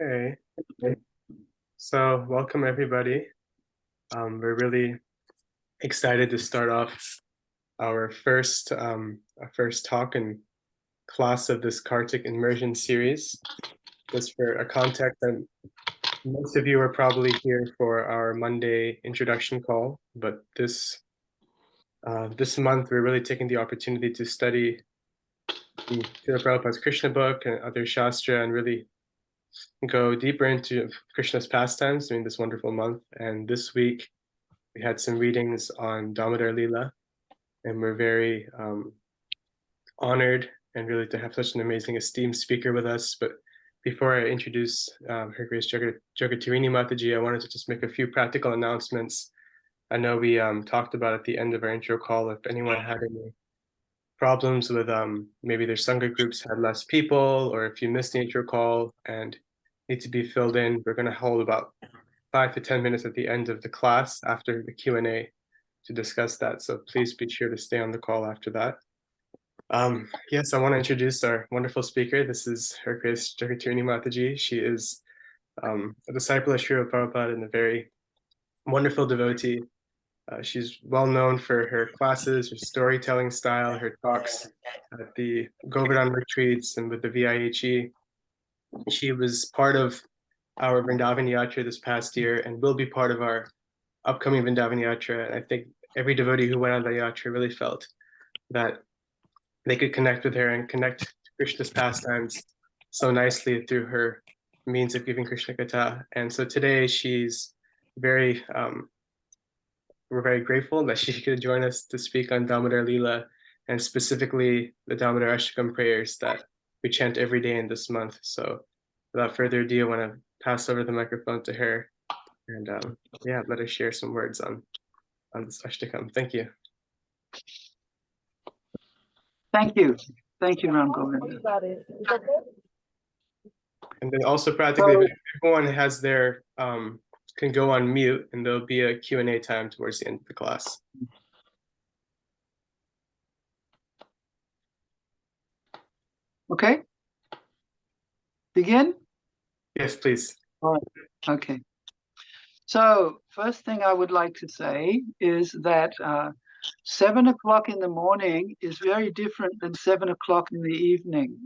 Okay. So welcome everybody. We're really excited to start off our first talk and class of this Kartik immersion series. Just for a context, and most of you are probably here for our Monday introduction call, but this month we're really taking the opportunity to study the Srila Prabhupada's Krishna book and other Shastra and really go deeper into Krishna's pastimes during this wonderful month. And this week we had some readings on Damodara Lila, and we're very honored and really to have such an amazing, esteemed speaker with us. But before I introduce Her Grace Jagattarini Mataji, I wanted to just make a few practical announcements. I know we talked about at the end of our intro call if anyone had any problems with maybe their Sangha groups had less people, or if you missed the intro call and need to be filled in, we're going to hold about 5 to 10 minutes at the end of the class after the Q&A to discuss that. So please be sure to stay on the call after that. Yes, I want to introduce our wonderful speaker. This is Her Grace Jagattarini Mataji. She is a disciple of Srila Prabhupada and a very wonderful devotee. She's well known for her classes, her storytelling style, her talks at the Govardhan retreats and with the VIHE. She was part of our Vrindavan Yatra this past year and will be part of our upcoming Vrindavan Yatra. And I think every devotee who went on the Yatra really felt that they could connect with her and connect to Krishna's pastimes so nicely through her means of giving Krishna Katha. And so today we're very grateful that she could join us to speak on Damodara Lila and specifically the Damodara Ashtakam prayers that we chant every day in this month. So without further ado, I want to pass over the microphone to her and let her share some words on this Ashtakam. Thank you. Thank you. Thank you, Ram Govinda. And then also practically, if everyone has their, can go on mute and there'll be a Q&A time towards the end of the class. Okay. Begin? Yes, please. All right. Okay. So first thing I would like to say is that 7 o'clock in the morning is very different than 7 o'clock in the evening.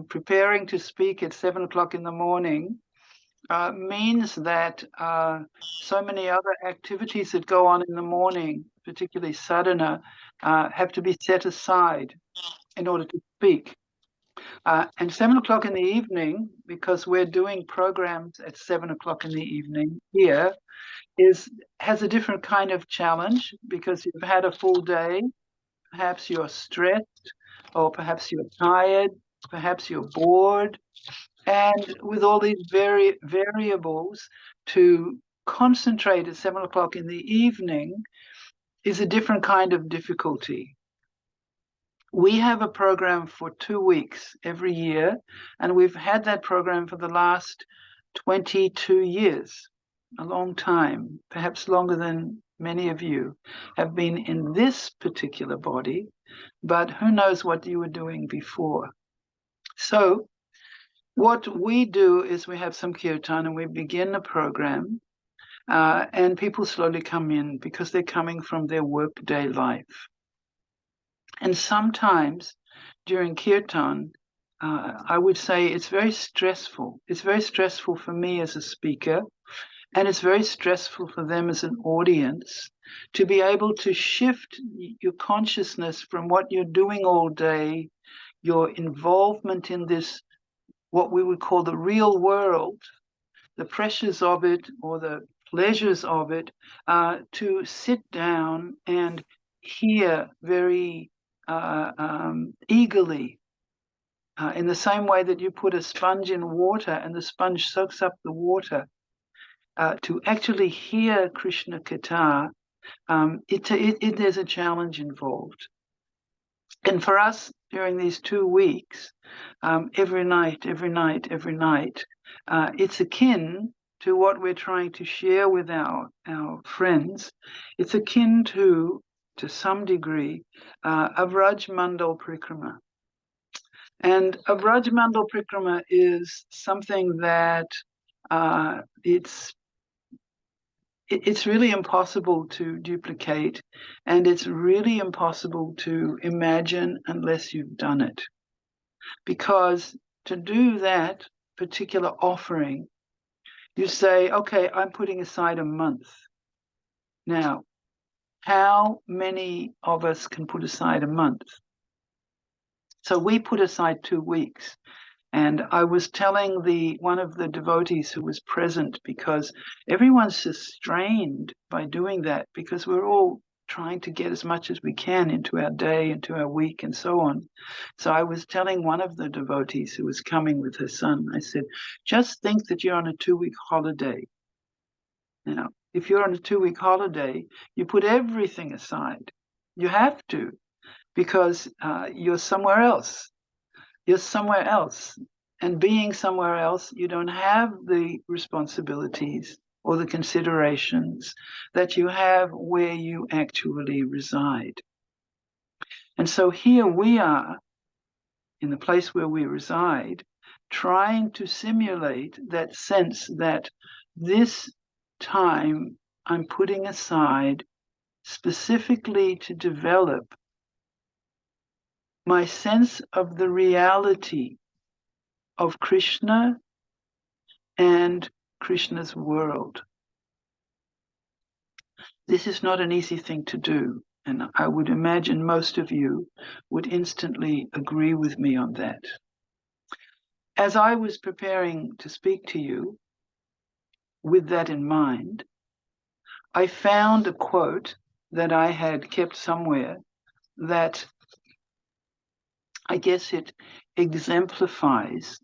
Preparing to speak at 7 o'clock in the morning means that so many other activities that go on in the morning, particularly sadhana, have to be set aside in order to speak. And 7 o'clock in the evening, because we're doing programs at 7 o'clock in the evening here, has a different kind of challenge because you've had a full day. Perhaps you're stressed, or perhaps you're tired, perhaps you're bored. And with all these variables, to concentrate at 7 o'clock in the evening is a different kind of difficulty. We have a program for 2 weeks every year, and we've had that program for the last 22 years, a long time, perhaps longer than many of you have been in this particular body, but who knows what you were doing before. So what we do is we have some kirtan and we begin the program, and people slowly come in because they're coming from their workday life. And sometimes during kirtan, I would say it's very stressful. It's very stressful for me as a speaker, and it's very stressful for them as an audience to be able to shift your consciousness from what you're doing all day, your involvement in this, what we would call the real world, the pressures of it or the pleasures of it, to sit down and hear very eagerly, in the same way that you put a sponge in water and the sponge soaks up the water, to actually hear Krishna Katha, there's a challenge involved. And for us, during these 2 weeks, every night, it's akin to what we're trying to share with our friends. It's akin to some degree, a Vraj Mandal Prikrama. And a Brajmandal Prikrama is something that it's really impossible to duplicate, and it's really impossible to imagine unless you've done it. Because to do that particular offering, you say, okay, I'm putting aside a month. Now, how many of us can put aside a month? So we put aside 2 weeks. And I was telling one of the devotees who was present, because everyone's just strained by doing that, because we're all trying to get as much as we can into our day, into our week, and so on. So I was telling one of the devotees who was coming with her son, I said, just think that you're on a 2-week holiday. Now, if you're on a 2-week holiday, you put everything aside. You have to, because you're somewhere else. You're somewhere else. And being somewhere else, you don't have the responsibilities or the considerations that you have where you actually reside. And so here we are, in the place where we reside, trying to simulate that sense that this time I'm putting aside specifically to develop my sense of the reality of Krishna and Krishna's world. This is not an easy thing to do, and I would imagine most of you would instantly agree with me on that. As I was preparing to speak to you with that in mind, I found a quote that I had kept somewhere that I guess it exemplifies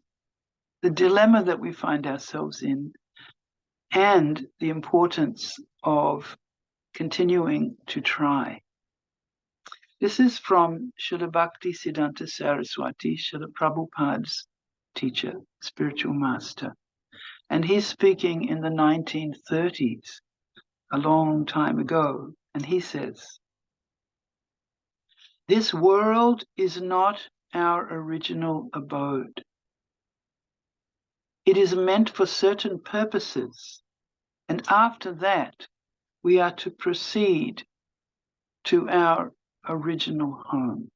the dilemma that we find ourselves in and the importance of continuing to try. This is from Srila Bhakti Siddhanta Saraswati, Srila Prabhupada's teacher, spiritual master. And he's speaking in the 1930s, a long time ago. And he says, this world is not our original abode. It is meant for certain purposes. And after that, we are to proceed to our original home.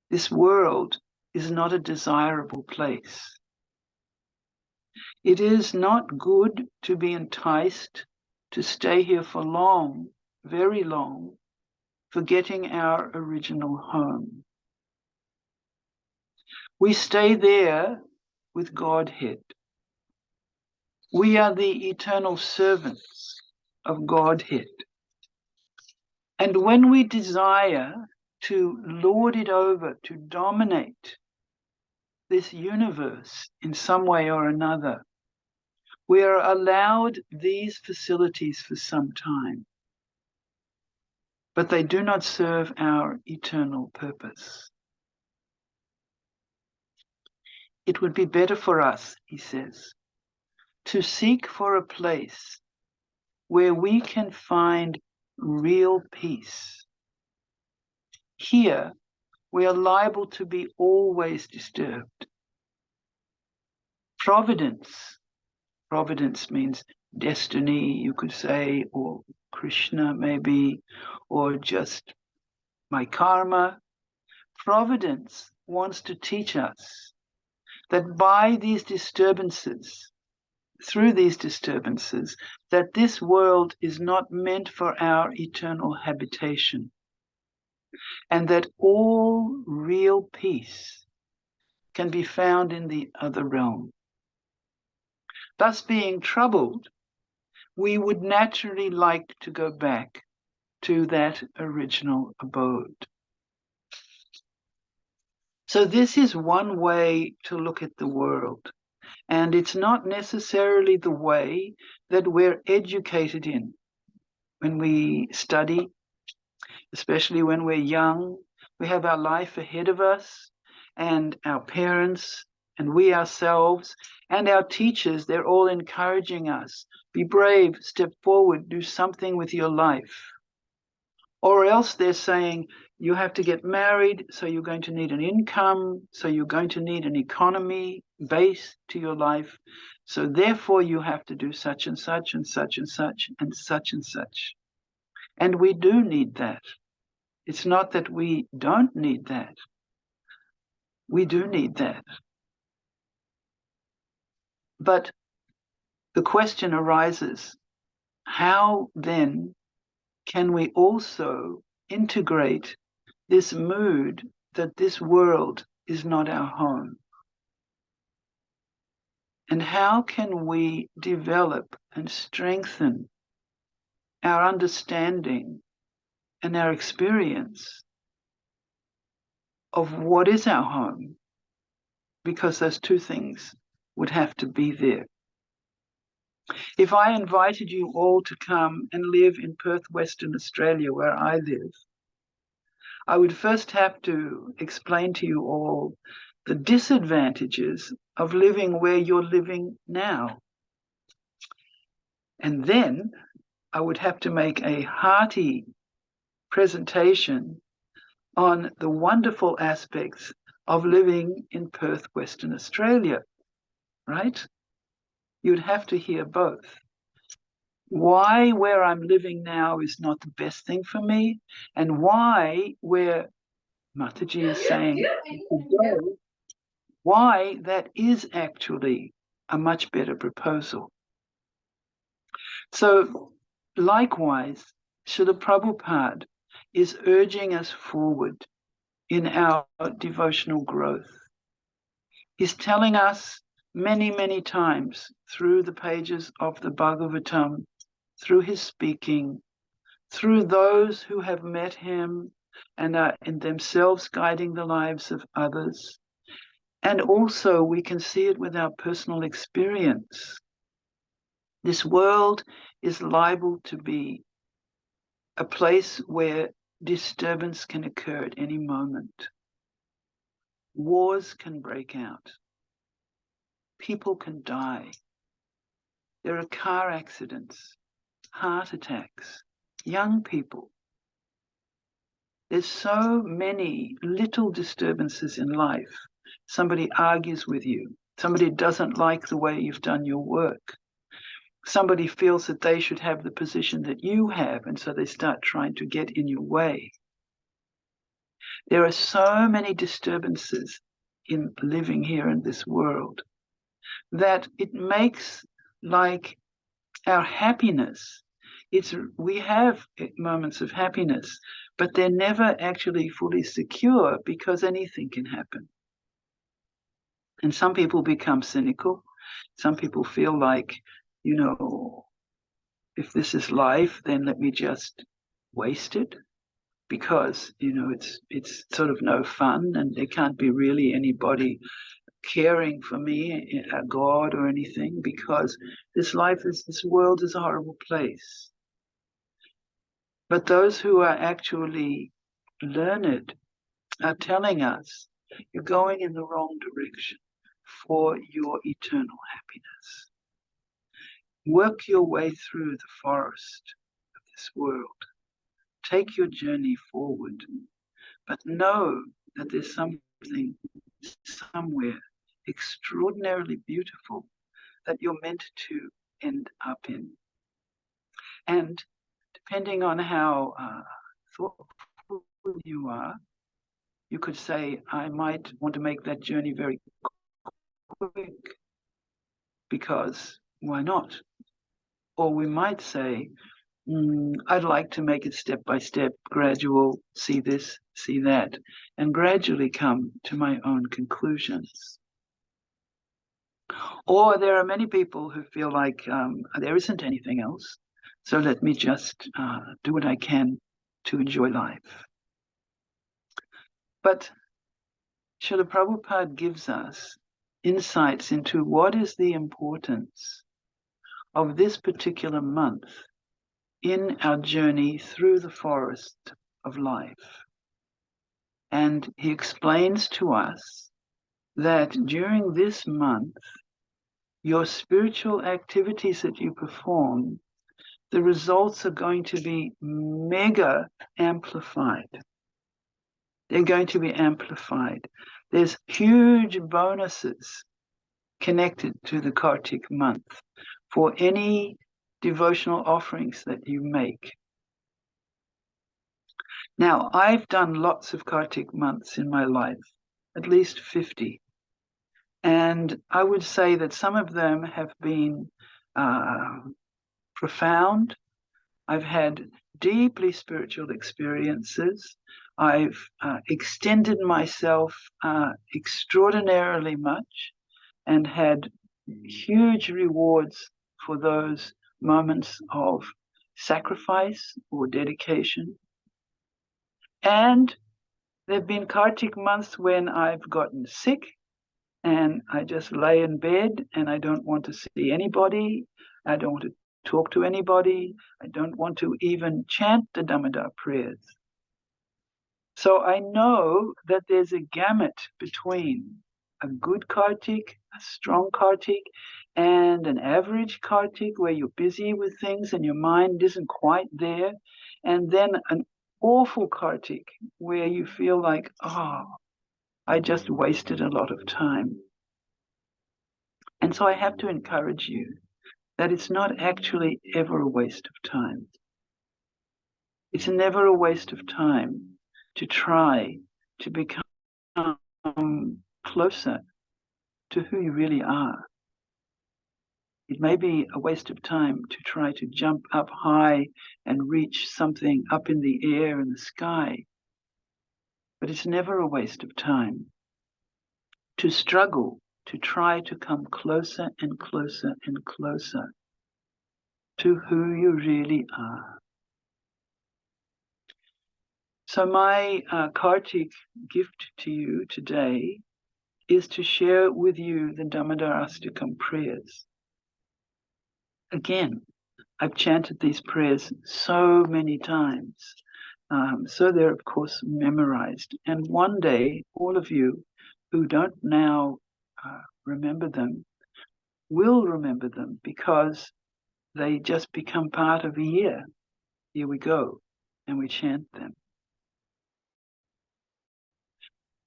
This world is not a desirable place. It is not good to be enticed to stay here for long, very long, forgetting our original home. We stay there with Godhead. We are the eternal servants of Godhead. And when we desire to lord it over, to dominate this universe in some way or another, we are allowed these facilities for some time, but they do not serve our eternal purpose. It would be better for us, he says, to seek for a place where we can find real peace. Here, we are liable to be always disturbed. Providence means destiny, you could say, or Krishna maybe, or just my karma. Providence wants to teach us that by these disturbances, through these disturbances, that this world is not meant for our eternal habitation, and that all real peace can be found in the other realm. Thus, being troubled, we would naturally like to go back to that original abode. So this is one way to look at the world. And it's not necessarily the way that we're educated in when we study, especially when we're young. We have our life ahead of us, and our parents, and we ourselves, and our teachers, they're all encouraging us. Be brave, step forward, do something with your life. Or else they're saying, You have to get married, so you're going to need an income, so you're going to need an economy base to your life. So therefore you have to do such and such and such and such and such and such. And we do need that. It's not that we don't need that. We do need that. But the question arises, how then can we also integrate this mood that this world is not our home? And how can we develop and strengthen our understanding and our experience of what is our home? Because those two things would have to be there. If I invited you all to come and live in Perth, Western Australia, where I live, I would first have to explain to you all the disadvantages of living where you're living now. And then I would have to make a hearty presentation on the wonderful aspects of living in Perth, Western Australia, right? You'd have to hear both. Why where I'm living now is not the best thing for me, and why where Mataji is saying why that is actually a much better proposal. So likewise, Srila Prabhupada is urging us forward in our devotional growth. He's telling us many, many times through the pages of the Bhagavatam, through his speaking, through those who have met him and are in themselves guiding the lives of others. And also we can see it with our personal experience. This world is liable to be a place where disturbance can occur at any moment. Wars can break out. People can die. There are car accidents, heart attacks, young people. There's so many little disturbances in life. Somebody argues with you. Somebody doesn't like the way you've done your work. Somebody feels that they should have the position that you have, and so they start trying to get in your way. There are so many disturbances in living here in this world that it makes like our happiness. We have moments of happiness, but they're never actually fully secure because anything can happen. And some people become cynical. Some people feel like, you know, if this is life, then let me just waste it because, you know, it's sort of no fun and there can't be really anybody caring for me, a God or anything, because this world is a horrible place. But those who are actually learned are telling us you're going in the wrong direction for your eternal happiness. Work your way through the forest of this world. Take your journey forward, but know that there's something somewhere extraordinarily beautiful that you're meant to end up in. And depending on how thoughtful you are, you could say, I might want to make that journey very quick, because why not? Or we might say, I'd like to make it step by step, gradual, see this, see that, and gradually come to my own conclusions. Or there are many people who feel like there isn't anything else, so let me just do what I can to enjoy life. But Srila Prabhupada gives us insights into what is the importance of this particular month in our journey through the forest of life. And he explains to us that during this month, your spiritual activities that you perform, the results are going to be mega amplified. They're going to be amplified. There's huge bonuses connected to the Kartik month for any devotional offerings that you make. Now, I've done lots of Kartik months in my life, at least 50. And I would say that some of them have been profound. I've had deeply spiritual experiences. I've extended myself extraordinarily much and had huge rewards for those moments of sacrifice or dedication. And there have been Kartik months when I've gotten sick and I just lay in bed and I don't want to see anybody. I don't want to talk to anybody. I don't want to even chant the Damodar prayers. So I know that there's a gamut between a good Kartik, a strong Kartik, and an average Kartik where you're busy with things and your mind isn't quite there, and then an awful Kartik where you feel like, oh, I just wasted a lot of time. And so I have to encourage you that it's not actually ever a waste of time. It's never a waste of time to try to become closer to who you really are. It may be a waste of time to try to jump up high and reach something up in the air in the sky, but it's never a waste of time to struggle to try to come closer and closer and closer to who you really are. So my Kartik gift to you today is to share with you the Damodarastakam prayers. Again, I've chanted these prayers so many times, so they're of course memorized. And one day, all of you who don't now remember them will remember them because they just become part of a year. Here we go, and we chant them.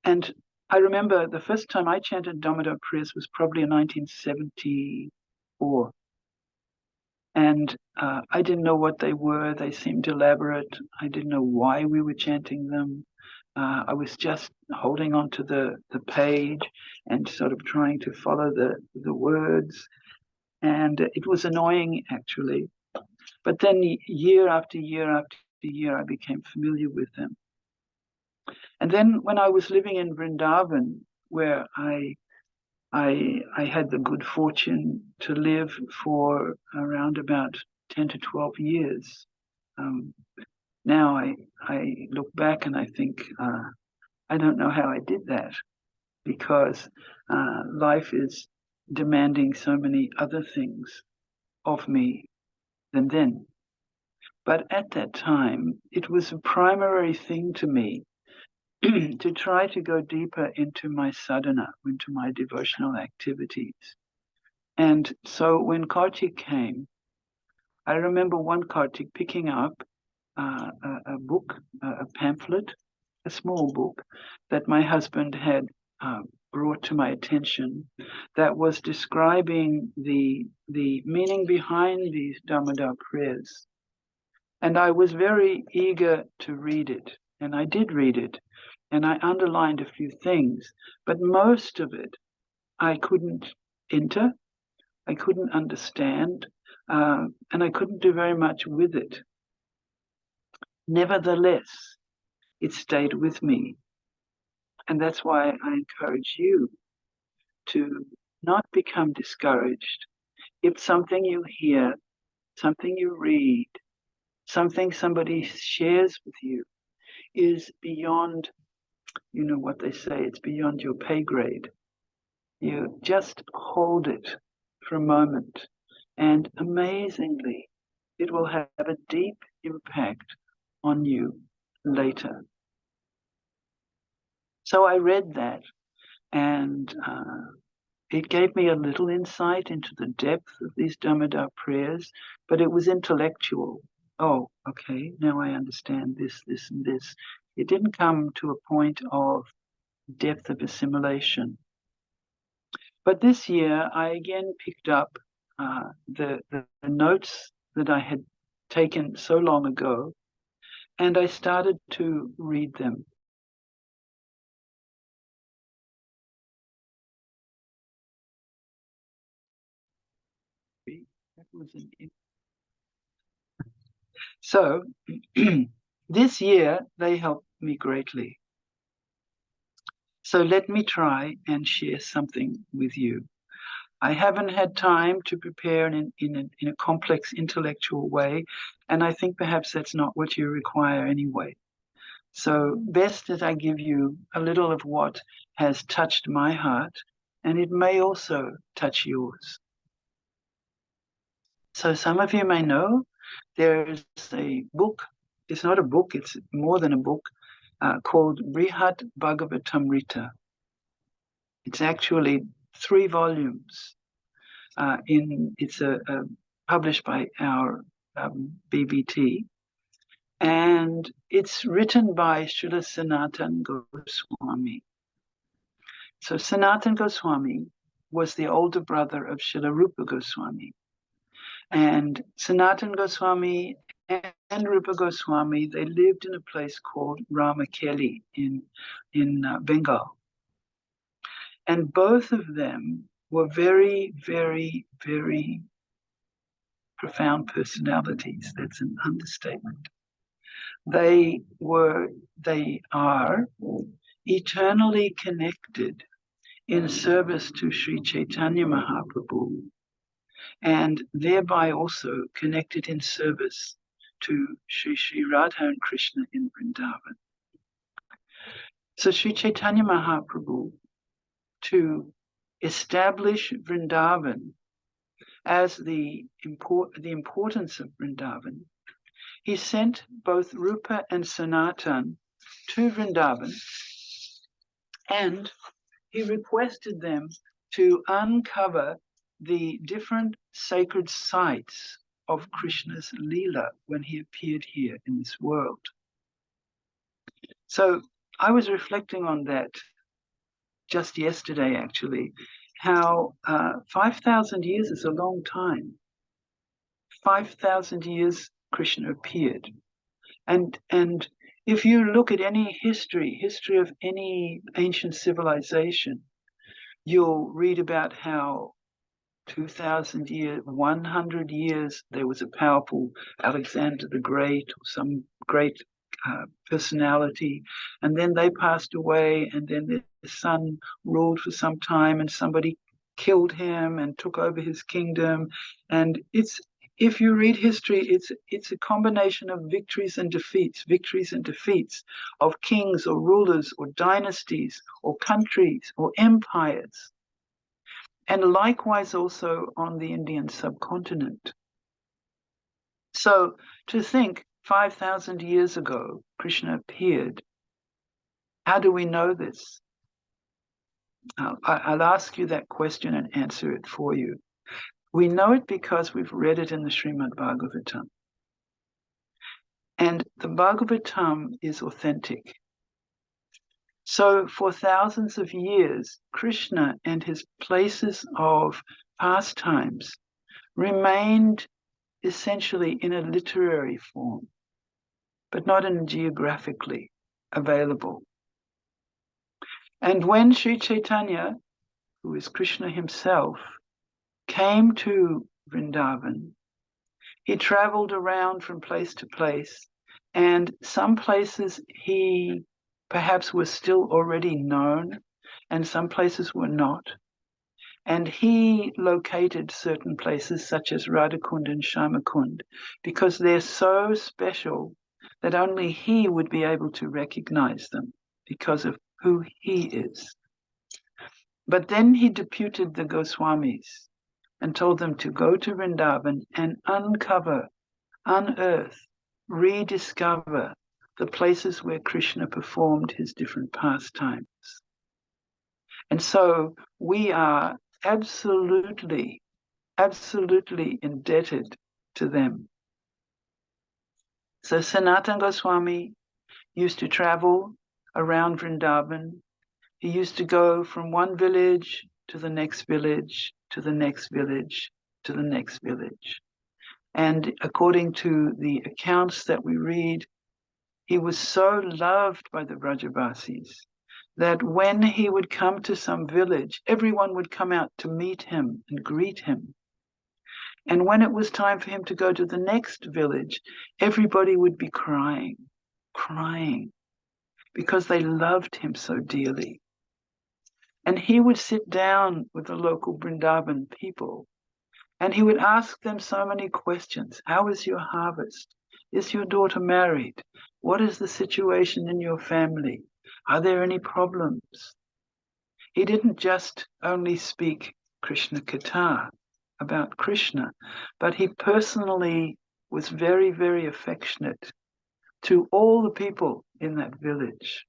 And I remember the first time I chanted Damodar prayers was probably in 1974. And I didn't know what they were. They seemed elaborate. I didn't know why we were chanting them. I was just holding on to the page and sort of trying to follow the words. And it was annoying, actually. But then year after year after year, I became familiar with them. And then when I was living in Vrindavan, where I had the good fortune to live for around about 10 to 12 years. Now I look back and I think, I don't know how I did that because life is demanding so many other things of me than then. But at that time, it was a primary thing to me to try to go deeper into my sadhana, into my devotional activities. And so when Kartik came, I remember one Kartik picking up a book, a pamphlet, a small book that my husband had brought to my attention that was describing the meaning behind these Damodar prayers. And I was very eager to read it. And I did read it. And I underlined a few things. But most of it I couldn't enter. I couldn't understand. And I couldn't do very much with it. Nevertheless, it stayed with me. And that's why I encourage you to not become discouraged. If something you hear, something you read, something somebody shares with you is beyond, you know what they say, it's beyond your pay grade. You just hold it for a moment, and amazingly, it will have a deep impact on you later. So I read that, and it gave me a little insight into the depth of these Damodar prayers, but it was intellectual. Oh, okay, now I understand this, this, and this. It didn't come to a point of depth of assimilation. But this year, I again picked up the notes that I had taken so long ago, and I started to read them. So this year, they helped me greatly. So let me try and share something with you. I haven't had time to prepare in a complex intellectual way, and I think perhaps that's not what you require anyway. So best that I give you a little of what has touched my heart, and it may also touch yours. So some of you may know there's a book. It's not a book, it's more than a book, called Brihat Bhagavatamrita. It's actually 3 volumes. It's published by our BBT, and it's written by Srila Sanatana Goswami. So Sanatana Goswami was the older brother of Srila Rupa Goswami, and Sanatana Goswami and Rupa Goswami, they lived in a place called Ramakeli in Bengal. And both of them were very, very, very profound personalities. That's an understatement. They are eternally connected in service to Sri Chaitanya Mahaprabhu, and thereby also connected in service to Sri Radha and Krishna in Vrindavan. So Sri Chaitanya Mahaprabhu, to establish Vrindavan as the importance of Vrindavan, he sent both Rupa and Sanatan to Vrindavan, and he requested them to uncover the different sacred sites of Krishna's Lila when he appeared here in this world. So I was reflecting on that just yesterday, actually, how 5,000 years is a long time. 5,000 years Krishna appeared. And if you look at any history of any ancient civilization, you'll read about how 2,000 years, 100 years, there was a powerful Alexander the Great or some great personality, and then they passed away, and then their son ruled for some time, and somebody killed him and took over his kingdom. And if you read history, it's a combination of victories and defeats of kings or rulers or dynasties or countries or empires. And likewise also on the Indian subcontinent. So to think 5,000 years ago, Krishna appeared. How do we know this? I'll ask you that question and answer it for you. We know it because we've read it in the Srimad Bhagavatam. And the Bhagavatam is authentic. So for thousands of years, Krishna and his places of pastimes remained essentially in a literary form, but not in geographically available. And when Sri Chaitanya, who is Krishna himself, came to Vrindavan, he traveled around from place to place, and some places he perhaps was still already known, and some places were not. And he located certain places such as Radhakund and Shamakund because they're so special that only he would be able to recognize them because of who he is. But then he deputed the Goswamis and told them to go to Vrindavan and uncover, unearth, rediscover the places where Krishna performed his different pastimes. And so we are absolutely indebted to them. So Sanatana Goswami used to travel around Vrindavan. He used to go from one village to the next village, to the next village, to the next village. And according to the accounts that we read, he was so loved by the Brajavasis that when he would come to some village, everyone would come out to meet him and greet him. And when it was time for him to go to the next village, everybody would be crying, because they loved him so dearly. And he would sit down with the local Vrindavan people and he would ask them so many questions. How is your harvest? Is your daughter married? What is the situation in your family? Are there any problems? He didn't just only speak Krishna Katha about Krishna, but he personally was very, very affectionate to all the people in that village.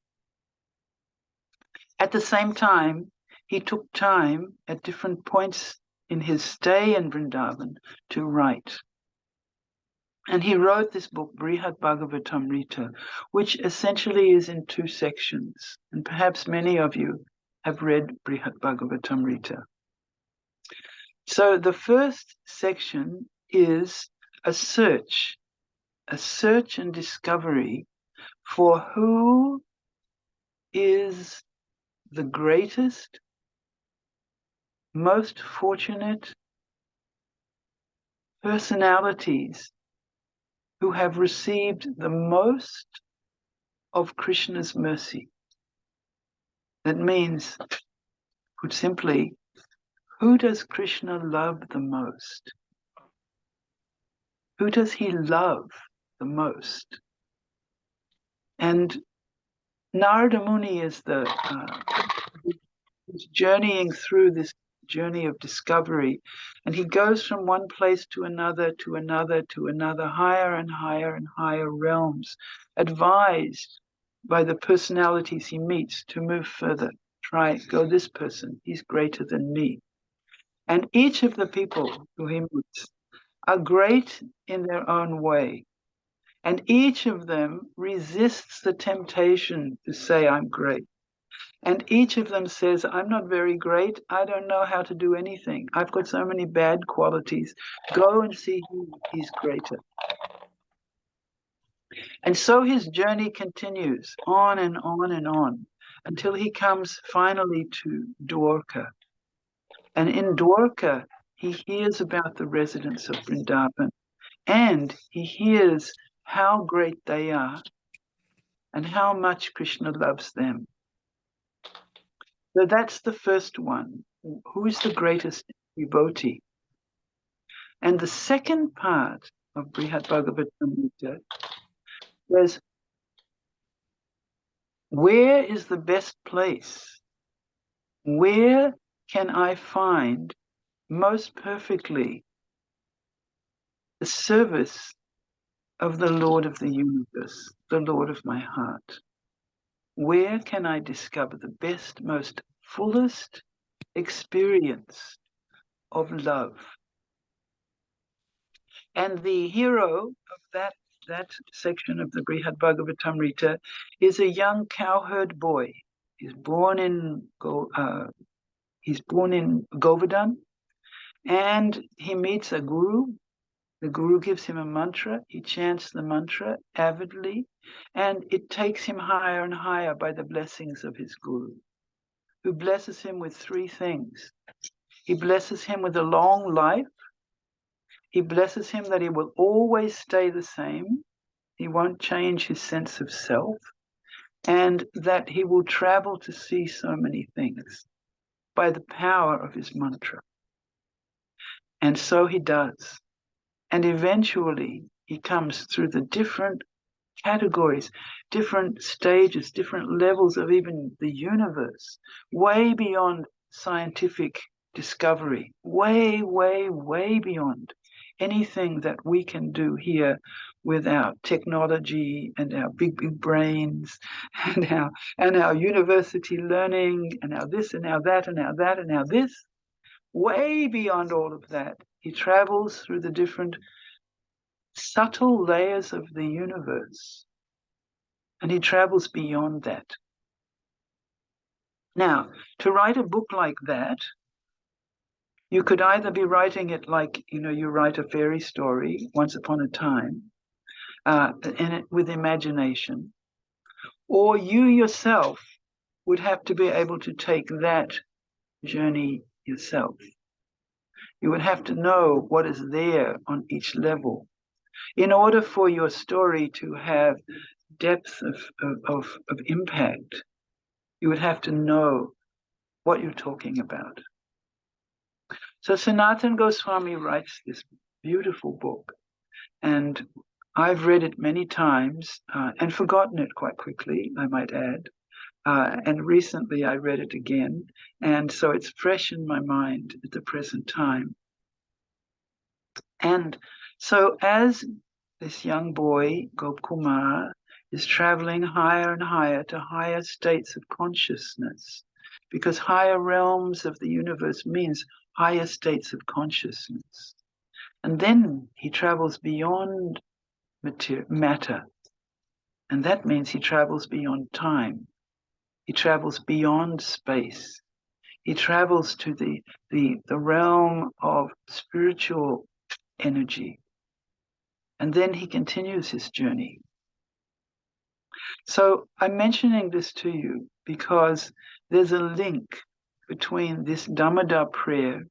At the same time, he took time at different points in his stay in Vrindavan to write. And he wrote this book, Brihad Bhagavatamrita, which essentially is in two sections. And perhaps many of you have read Brihad Bhagavatamrita. So the first section is a search and discovery for who is the greatest, most fortunate personalities who have received the most of Krishna's mercy. That means, put simply, who does Krishna love the most? Who does he love the most? And Narada Muni is is journeying through this journey of discovery, and he goes from one place to another, to another, to another, higher and higher and higher realms, advised by the personalities he meets to move further. Go this person, he's greater than me. And each of the people who he meets are great in their own way. And each of them resists the temptation to say, I'm great. And each of them says, I'm not very great. I don't know how to do anything. I've got so many bad qualities. Go and see who is greater. And so his journey continues on and on and on until he comes finally to Dwarka. And in Dwarka, he hears about the residents of Vrindavan and he hears how great they are and how much Krishna loves them. So that's the first one. Who is the greatest devotee? And the second part of Brihad Bhagavatamrita says, where is the best place? Where can I find most perfectly the service of the Lord of the universe, the Lord of my heart? Where can I discover the best, most fullest experience of love? And the hero of that section of the Brihad Bhagavatamrita is a young cowherd boy. He's born in Govardhan, and he meets a guru. The guru gives him a mantra. He chants the mantra avidly, and it takes him higher and higher by the blessings of his guru, who blesses him with three things. He blesses him with a long life. He blesses him that he will always stay the same. He won't change his sense of self, and that he will travel to see so many things by the power of his mantra. And so he does. And eventually he comes through the different categories, different stages, different levels of even the universe, way beyond scientific discovery, way, way, way beyond anything that we can do here with our technology and our big, big brains and our university learning and our this and our that and our that and our this. Way beyond all of that, he travels through the different subtle layers of the universe And he travels beyond that. Now, to write a book like that, you could either be writing it like, you write a fairy story, once upon a time, with imagination, or you yourself would have to be able to take that journey yourself. You would have to know what is there on each level. In order for your story to have depth of impact, you would have to know what you're talking about. So Sanatana Goswami writes this beautiful book, and I've read it many times and forgotten it quite quickly, I might add. And recently I read it again, and so it's fresh in my mind at the present time. And so as this young boy, Gopkumar, is traveling higher and higher to higher states of consciousness, because higher realms of the universe means higher states of consciousness. And then he travels beyond matter. And that means he travels beyond time. He travels beyond space. He travels to the realm of spiritual energy. And then he continues his journey. So I'm mentioning this to you because there's a link between this Damodar prayer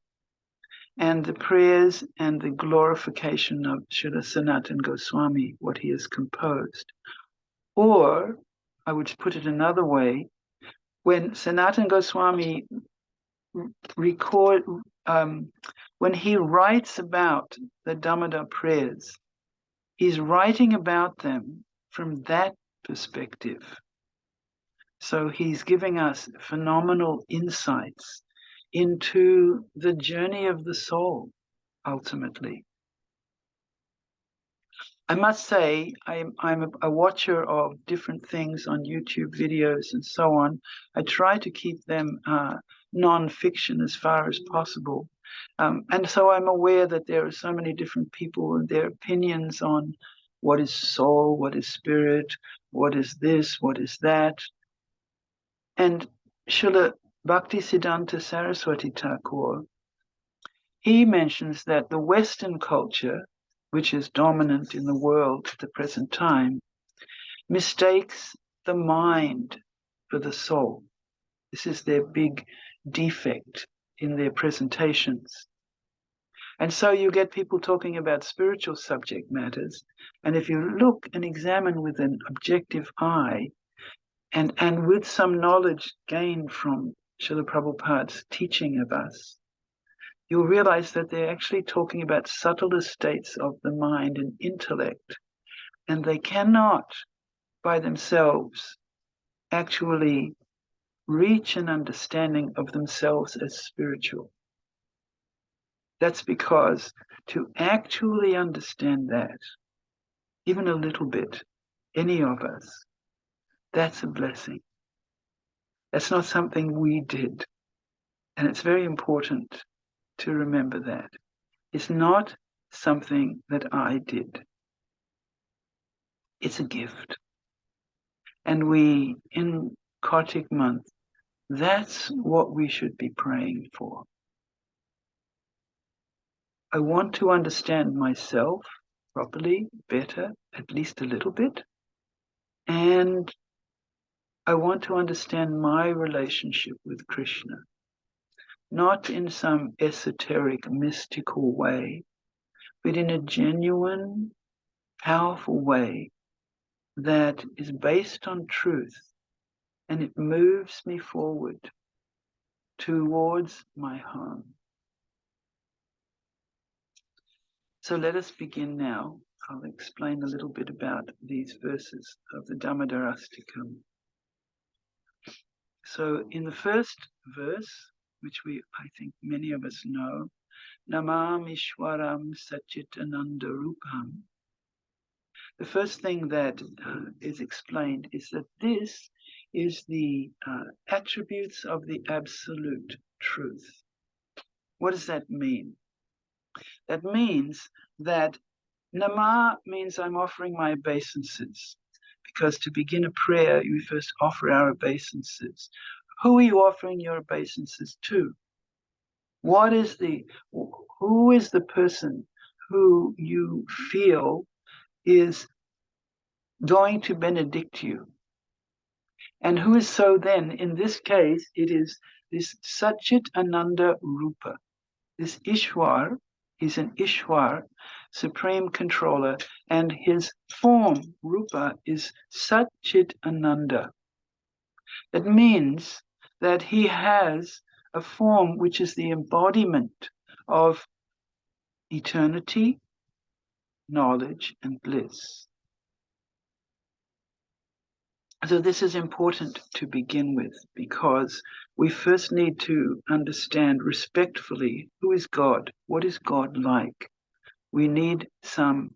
and the prayers and the glorification of Srila Sanatana Goswami, what he has composed. Or, I would put it another way, when Sanatana Goswami when he writes about the Damodar prayers, he's writing about them from that perspective. So he's giving us phenomenal insights into the journey of the soul, ultimately. I must say, I'm a watcher of different things on YouTube videos and so on. I try to keep them non-fiction as far as possible. And so I'm aware that there are so many different people and their opinions on what is soul, what is spirit, what is this, what is that. And Srila Bhaktisiddhanta Saraswati Thakur, he mentions that the Western culture, which is dominant in the world at the present time, mistakes the mind for the soul. This is their big defect in their presentations. And so you get people talking about spiritual subject matters, and if you look and examine with an objective eye, and with some knowledge gained from Srila Prabhupada's teaching of us, you'll realize that they're actually talking about subtler states of the mind and intellect, and they cannot, by themselves, actually reach an understanding of themselves as spiritual. That's because to actually understand that, even a little bit, any of us, that's a blessing. That's not something we did. And it's very important to remember that. It's not something that I did. It's a gift. And we, in Kartik month, that's what we should be praying for. I want to understand myself properly, better, at least a little bit. And I want to understand my relationship with Krishna, not in some esoteric, mystical way, but in a genuine, powerful way that is based on truth, and it moves me forward towards my home. So let us begin now. I'll explain a little bit about these verses of the Damodarastikam. So in the first verse, which I think many of us know, Namam Ishwaram Satchitananda Rupam. The first thing that is explained is that this is the attributes of the absolute truth. What does that mean? That means that Nama means I'm offering my obeisances, because to begin a prayer, you first offer our obeisances. Who are you offering your obeisances to? Who is the person who you feel is going to benedict you? And who is so then? In this case, it is this Satchit Ananda Rupa. This Ishwar, he's an Ishwar, supreme controller, and his form, Rupa, is Satchit Ananda. It means that he has a form which is the embodiment of eternity, knowledge, and bliss. So this is important to begin with, because we first need to understand respectfully who is God, what is God like. We need some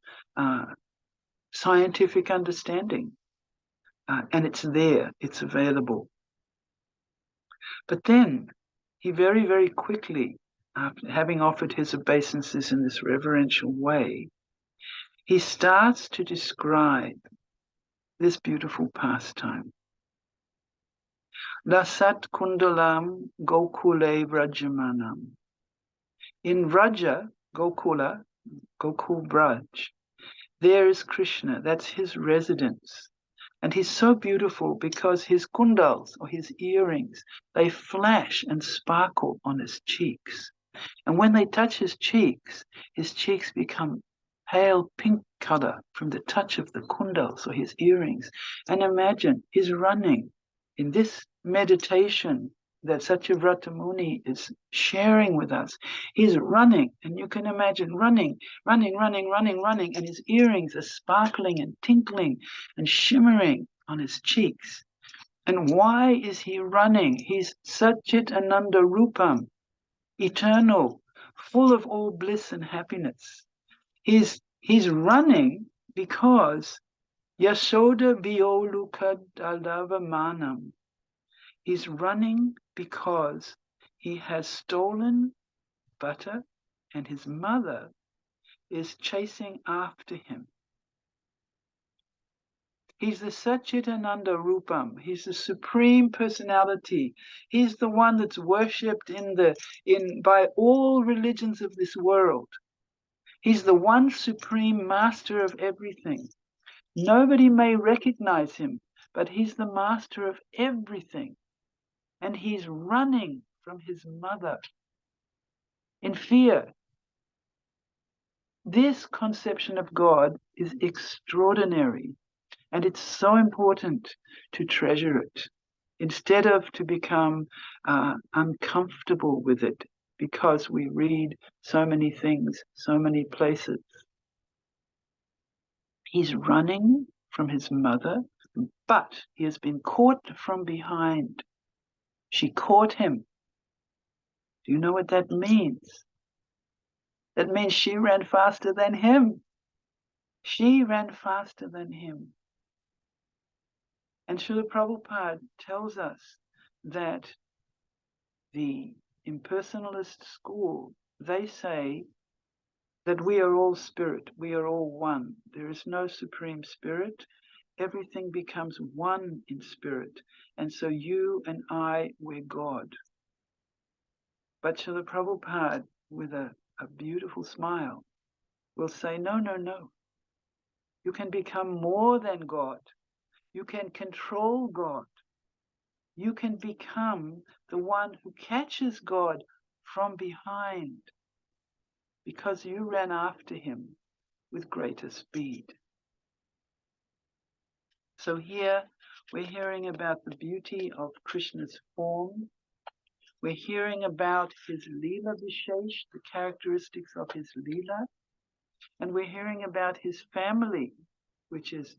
scientific understanding, and it's there, it's available. But then he very, very quickly, after having offered his obeisances in this reverential way, he starts to describe this beautiful pastime. Lasat kundalam gokule vrajamanam. In Vraja, Gokula, Gokul Braj, there is Krishna, that's his residence. And he's so beautiful because his kundals, or his earrings, they flash and sparkle on his cheeks. And when they touch his cheeks become pale pink color from the touch of the kundals, or his earrings. And imagine, he's running in this meditation that Satyavrata Muni is sharing with us. He's running, and you can imagine running, and his earrings are sparkling and tinkling and shimmering on his cheeks. And why is he running? He's Satchit Ananda Rupam, eternal, full of all bliss and happiness. He's running because Yashoda Bioluka Dalava Manam. He's running because he has stolen butter, and his mother is chasing after him. He's the Satchitananda Rupam. He's the supreme personality. He's the one that's worshipped by all religions of this world. He's the one supreme master of everything. Nobody may recognize him, but he's the master of everything. And he's running from his mother in fear. This conception of God is extraordinary, and it's so important to treasure it instead of to become uncomfortable with it because we read so many things, so many places. He's running from his mother, but he has been caught from behind. She caught him. Do you know what that means? That means she ran faster than him. She ran faster than him. And Srila Prabhupada tells us that the impersonalist school, they say that we are all spirit, we are all one. There is no supreme spirit. Everything becomes one in spirit. And so you and I, we're God. But Srila Prabhupada, with a beautiful smile, will say, no, no, no. You can become more than God. You can control God. You can become the one who catches God from behind because you ran after him with greater speed. So here we're hearing about the beauty of Krishna's form. We're hearing about his Lila Vishesh, the characteristics of his Lila. And we're hearing about his family, which is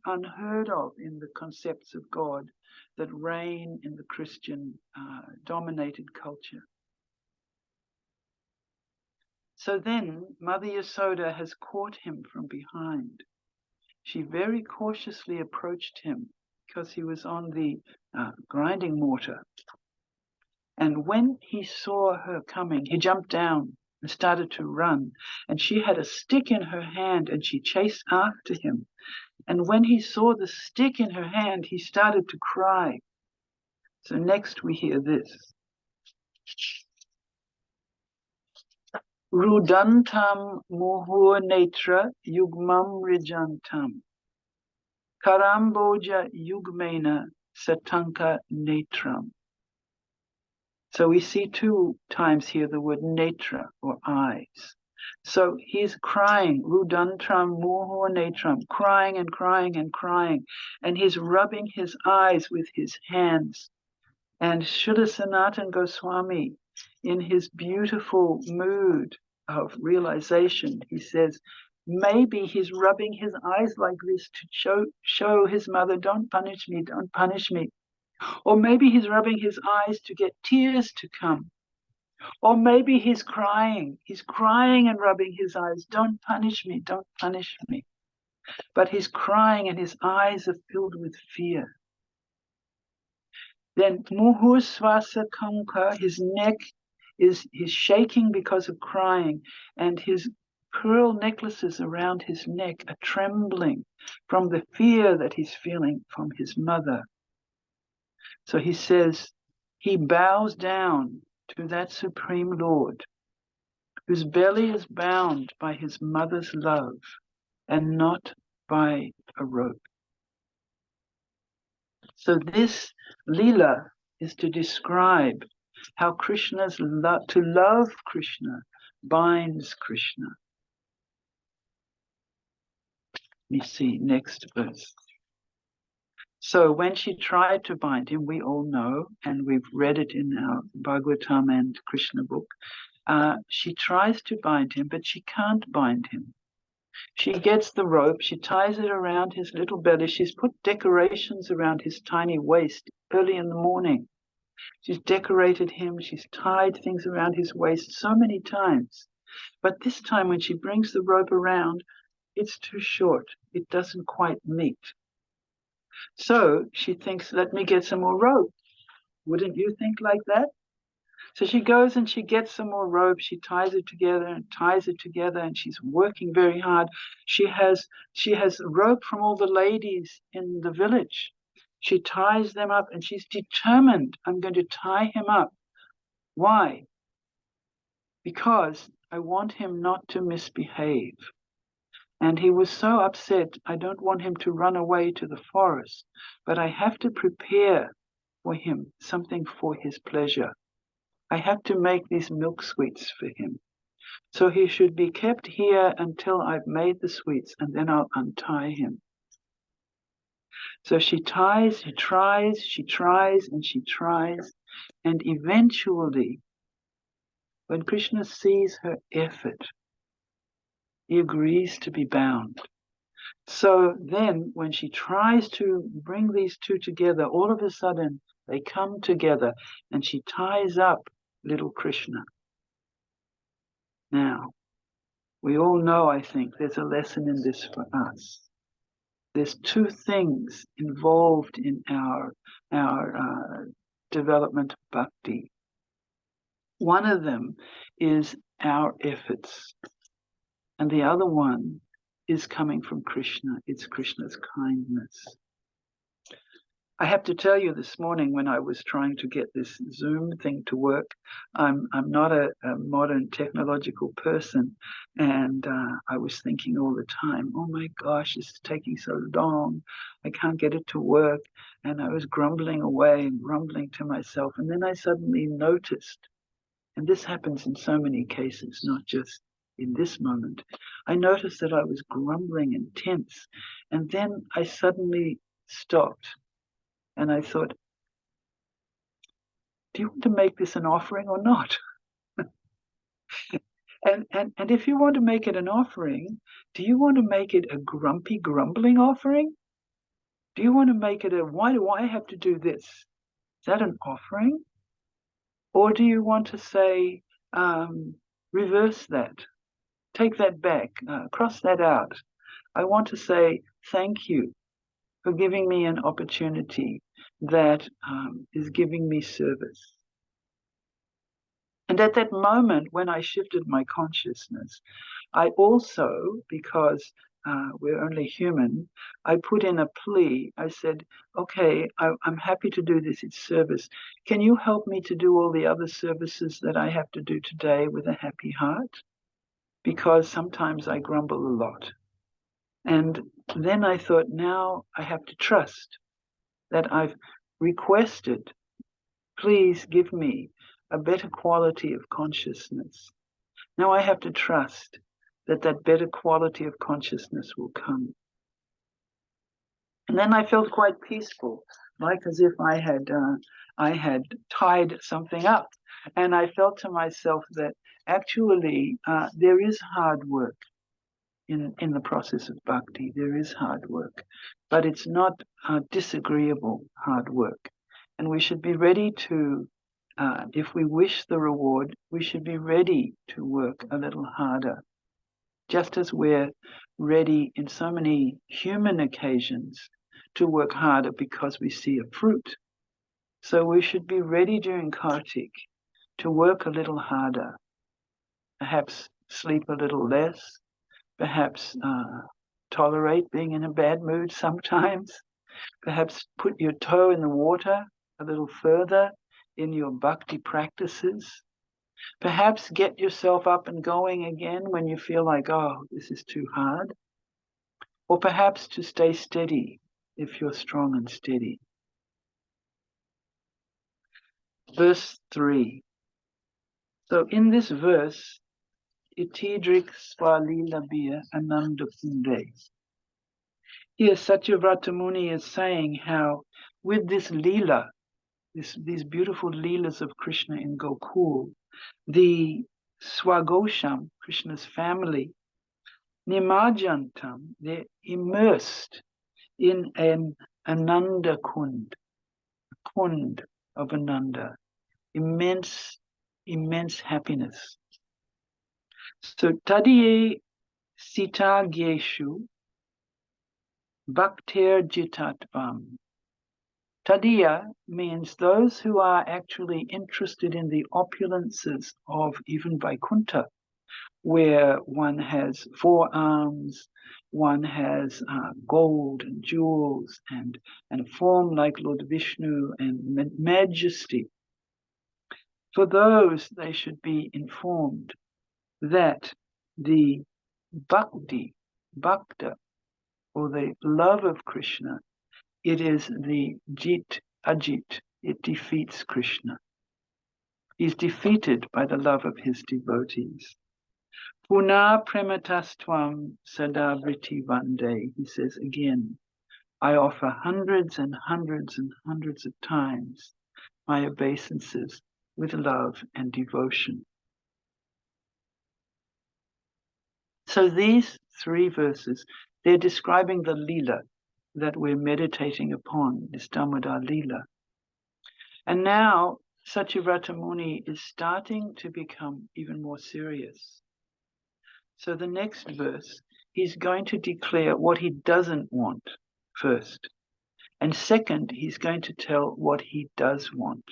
unheard of in the concepts of God that reign in the Christian dominated culture. So then Mother Yasoda has caught him from behind. She very cautiously approached him because he was on the grinding mortar. And when he saw her coming, he jumped down and started to run. And she had a stick in her hand and she chased after him. And when he saw the stick in her hand, he started to cry. So next we hear this. Rudantam muhur netra yugmam rijantam. Karamboja yugmena satanka netram. So we see 2 times here the word netra, or eyes. So he's crying, rudantram muhur netram, crying and crying and crying. And he's rubbing his eyes with his hands. And Srila Sanatana Goswami, in his beautiful mood of realization, he says, maybe he's rubbing his eyes like this to show his mother, don't punish me, don't punish me. Or maybe he's rubbing his eyes to get tears to come. Or maybe he's crying and rubbing his eyes, don't punish me, don't punish me. But he's crying and his eyes are filled with fear. Then muhur swasa kanka, his neck is shaking because of crying, and his pearl necklaces around his neck are trembling from the fear that he's feeling from his mother. So he says he bows down to that Supreme Lord whose belly is bound by his mother's love and not by a rope. So this Lila is to describe how to love Krishna binds Krishna. Let me see, next verse. So when she tried to bind him, we all know, and we've read it in our Bhagavatam and Krishna book, she tries to bind him, but she can't bind him. She gets the rope, she ties it around his little belly. She's put decorations around his tiny waist early in the morning. She's decorated him, she's tied things around his waist so many times. But this time when she brings the rope around, it's too short. It doesn't quite meet. So she thinks, let me get some more rope. Wouldn't you think like that? So she goes and she gets some more rope. She ties it together and ties it together, and she's working very hard. She has rope from all the ladies in the village. She ties them up and she's determined, I'm going to tie him up. Why? Because I want him not to misbehave. And he was so upset, I don't want him to run away to the forest, but I have to prepare for him something for his pleasure. I have to make these milk sweets for him. So he should be kept here until I've made the sweets, and then I'll untie him. So she ties, she tries, and she tries. And eventually, when Krishna sees her effort, he agrees to be bound. So then when she tries to bring these 2 together, all of a sudden they come together and she ties up little Krishna. Now, we all know, I think, there's a lesson in this for us. There's 2 things involved in our development of bhakti. One of them is our efforts, and the other one is coming from Krishna. It's Krishna's kindness. I have to tell you, this morning when I was trying to get this Zoom thing to work, I'm not a modern technological person, and I was thinking all the time, oh my gosh, this is taking so long, I can't get it to work, and I was grumbling away and grumbling to myself, and then I suddenly noticed, and this happens in so many cases, not just in this moment, I noticed that I was grumbling and tense, and then I suddenly stopped. And I thought, do you want to make this an offering or not? and if you want to make it an offering, do you want to make it a grumpy, grumbling offering? Do you want to make it a, why do I have to do this? Is that an offering? Or do you want to say, reverse that, take that back, cross that out? I want to say, thank you for giving me an opportunity that is giving me service. And at that moment, when I shifted my consciousness, I also, because we're only human, I put in a plea. I said, okay, I'm happy to do this. It's service. Can you help me to do all the other services that I have to do today with a happy heart? Because sometimes I grumble a lot. And then I thought, now I have to trust that I've requested, please give me a better quality of consciousness. Now I have to trust that that better quality of consciousness will come. And then I felt quite peaceful, like as if I had tied something up. And I felt to myself that actually there is hard work in the process of bhakti. There is hard work, but it's not disagreeable hard work. And we should be ready to, if we wish the reward, we should be ready to work a little harder. Just as we're ready in so many human occasions to work harder because we see a fruit. So we should be ready during Kartik to work a little harder, perhaps sleep a little less, perhaps tolerate being in a bad mood sometimes, perhaps put your toe in the water a little further in your bhakti practices, perhaps get yourself up and going again when you feel like, oh, this is too hard, or perhaps to stay steady if you're strong and steady. Verse 3. So in this verse, Itidrik Swalila Bia Ananda Kunde. Here Satyavrata Muni is saying how with this Leela, these beautiful Leelas of Krishna in Gokul, the Swagosham, Krishna's family, Nimajantam, they're immersed in an Ananda Kund of Ananda, immense happiness. So Tadiye Sita Gyeshu Bhaktir Jitatvam. Tadiya means those who are actually interested in the opulences of even Vaikuntha, where one has four arms, one has gold and jewels and a form like Lord Vishnu and majesty. For those, they should be informed that the bhakta, or the love of Krishna, it is the ajit, it defeats Krishna. He's defeated by the love of his devotees. Puna prematastvam sadavriti vande, he says again, I offer hundreds and hundreds and hundreds of times my obeisances with love and devotion. So these three verses, they're describing the Lila that we're meditating upon, this Damodara Lila. And now Satyavrata Muni is starting to become even more serious. So the next verse, he's going to declare what he doesn't want first. And second, he's going to tell what he does want.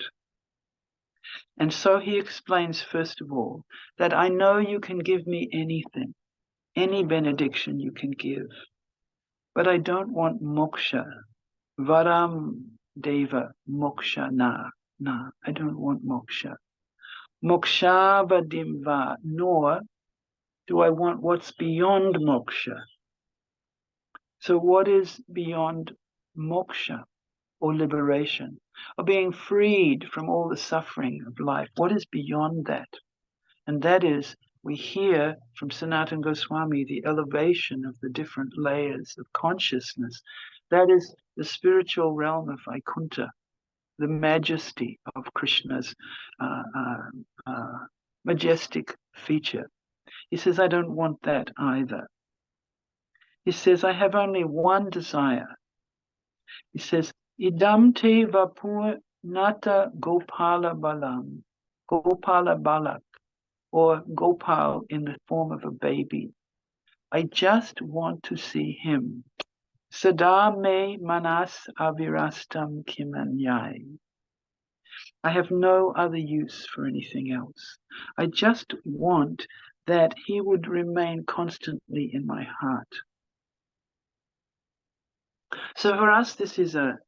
And so he explains, first of all, that I know you can give me anything, any benediction you can give, but I don't want moksha. Varam deva moksha na. I don't want moksha. Moksha vadimva, nor do I want what's beyond moksha. So what is beyond moksha, or liberation, or being freed from all the suffering of life? What is beyond that? And that is, we hear from Sanatana Goswami the elevation of the different layers of consciousness. That is the spiritual realm of Vaikuntha, the majesty of Krishna's majestic feature. He says, I don't want that either. He says, I have only one desire. He says, Idam te vapur nata gopala balam, gopala balak, or Gopal in the form of a baby. I just want to see him. Sada me manas avirastam kimanyai. I have no other use for anything else. I just want that he would remain constantly in my heart. So for us, this is a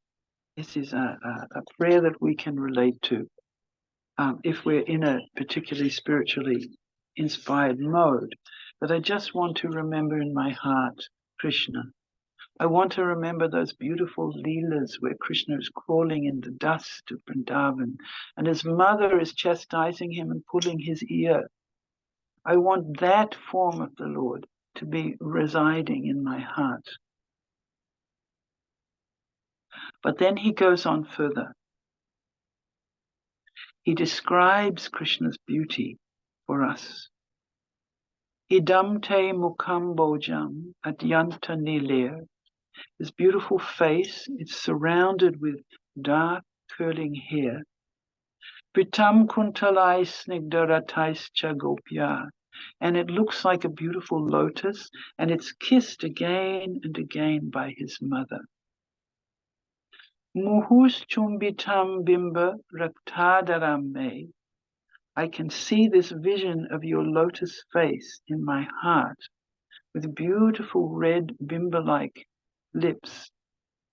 prayer that we can relate to if we're in a particularly spiritually inspired mode. But I just want to remember in my heart Krishna. I want to remember those beautiful Leelas where Krishna is crawling in the dust of Vrindavan and his mother is chastising him and pulling his ear. I want that form of the Lord to be residing in my heart. But then he goes on further. He describes Krishna's beauty for us. Idam te mukham bojam adyanta nilir. His beautiful face, it's surrounded with dark curling hair. Pritam kuntalai snigdaratais chagopya. And it looks like a beautiful lotus, and it's kissed again and again by his mother. Muhus chumbitam bimba raktadaram me. I can see this vision of your lotus face in my heart with beautiful red bimba-like lips.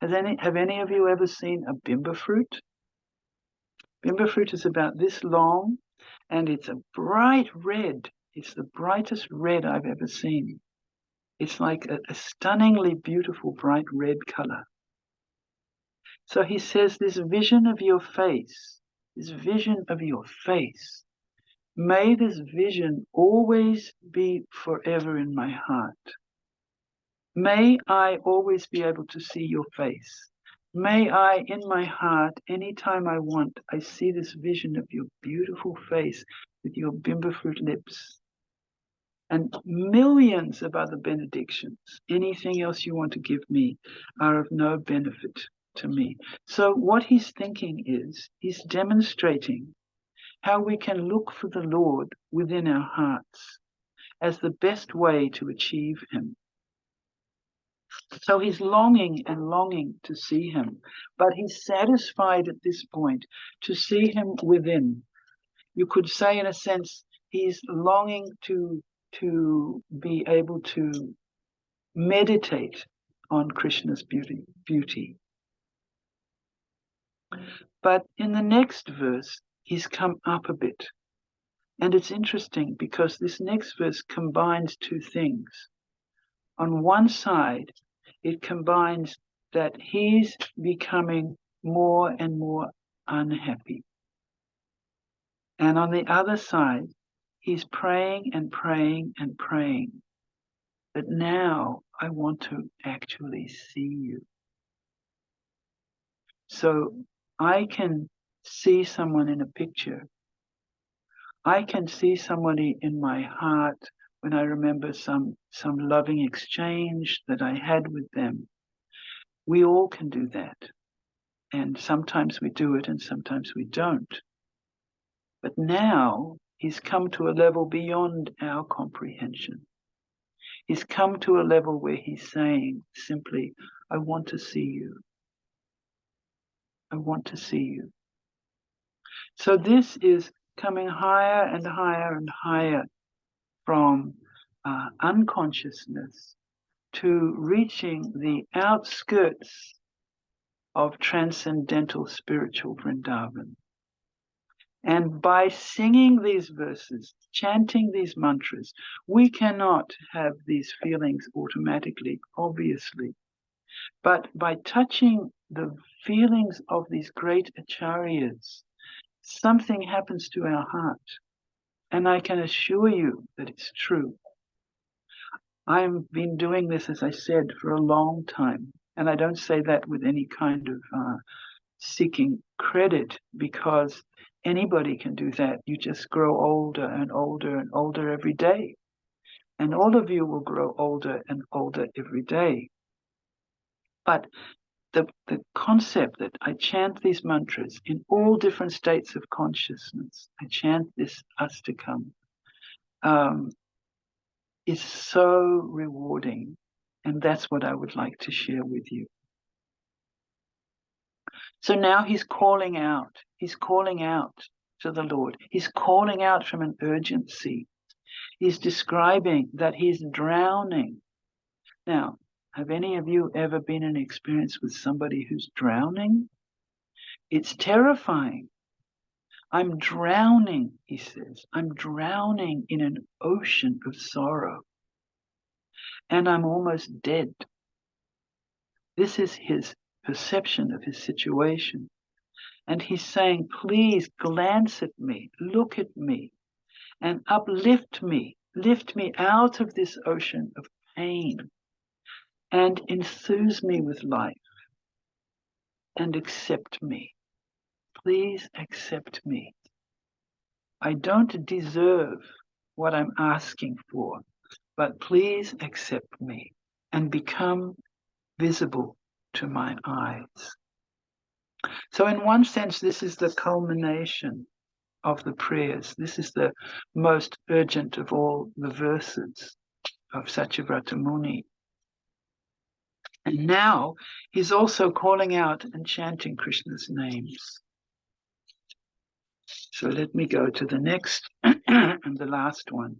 Have any of you ever seen a bimba fruit? Bimba fruit is about this long and it's a bright red. It's the brightest red I've ever seen. It's like a stunningly beautiful bright red color. So he says, this vision of your face, may this vision always be forever in my heart. May I always be able to see your face. May I, in my heart, anytime I want, I see this vision of your beautiful face with your bimba fruit lips. And millions of other benedictions, anything else you want to give me, are of no benefit to me. So what he's thinking is, he's demonstrating how we can look for the Lord within our hearts as the best way to achieve him. So he's longing and longing to see him, but he's satisfied at this point to see him within. You could say, in a sense, he's longing to be able to meditate on Krishna's beauty. But in the next verse, he's come up a bit. And it's interesting because this next verse combines two things. On one side, it combines that he's becoming more and more unhappy. And on the other side, he's praying and praying and praying. But now I want to actually see you. So I can see someone in a picture. I can see somebody in my heart when I remember some loving exchange that I had with them. We all can do that. And sometimes we do it and sometimes we don't. But now he's come to a level beyond our comprehension. He's come to a level where he's saying simply, I want to see you. I want to see you. So this is coming higher and higher and higher from unconsciousness to reaching the outskirts of transcendental spiritual Vrindavan. And by singing these verses, chanting these mantras, we cannot have these feelings automatically, obviously. But by touching the feelings of these great acharyas, something happens to our heart. And I can assure you that it's true. I've been doing this, as I said, for a long time. And I don't say that with any kind of seeking credit, because anybody can do that. You just grow older and older and older every day. And all of you will grow older and older every day. But the concept that I chant these mantras in all different states of consciousness, I chant this astakam, is so rewarding. And that's what I would like to share with you. So now he's calling out. He's calling out to the Lord. He's calling out from an urgency. He's describing that he's drowning. Now, Have any of you ever been in an experience with somebody who's drowning? It's terrifying. I'm drowning, he says. I'm drowning in an ocean of sorrow. And I'm almost dead. This is his perception of his situation. And he's saying, please glance at me, look at me, and uplift me. Lift me out of this ocean of pain and enthuse me with life and accept me. Please accept me. I don't deserve what I'm asking for, but please accept me and become visible to my eyes. So in one sense, this is the culmination of the prayers. This is the most urgent of all the verses of Satyavrata Muni. And now he's also calling out and chanting Krishna's names. So let me go to the next and the last one.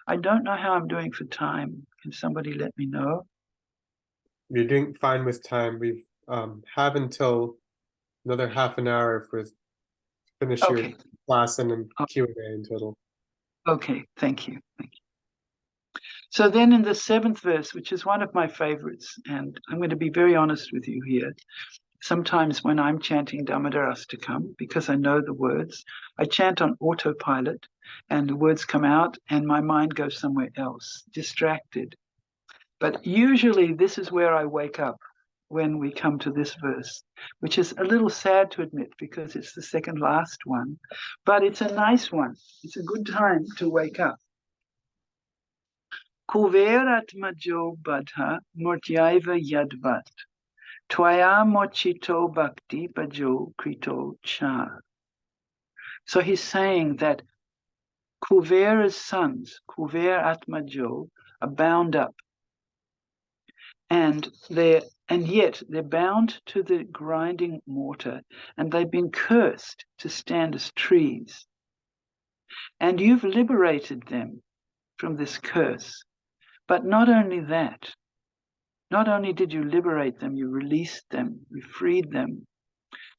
I don't know how I'm doing for time. Can somebody let me know? You're doing fine with time. We have until another half an hour if we finish your class and then Q&A in total. Okay, thank you. Thank you. So then in the 7th verse, which is one of my favorites, and I'm going to be very honest with you here. Sometimes when I'm chanting Damodarastakam, because I know the words, I chant on autopilot and the words come out and my mind goes somewhere else, distracted. But usually this is where I wake up when we come to this verse, which is a little sad to admit because it's the second last one, but it's a nice one. It's a good time to wake up. Kuveratmajo badha murtyaiva yadvat. Twaya mochito bhakti bhajo krito cha. So he's saying that Kuvera's sons, Kuver Atmajo, are bound up. And yet they're bound to the grinding mortar, and they've been cursed to stand as trees. And you've liberated them from this curse. But not only that, not only did you liberate them, you released them, you freed them.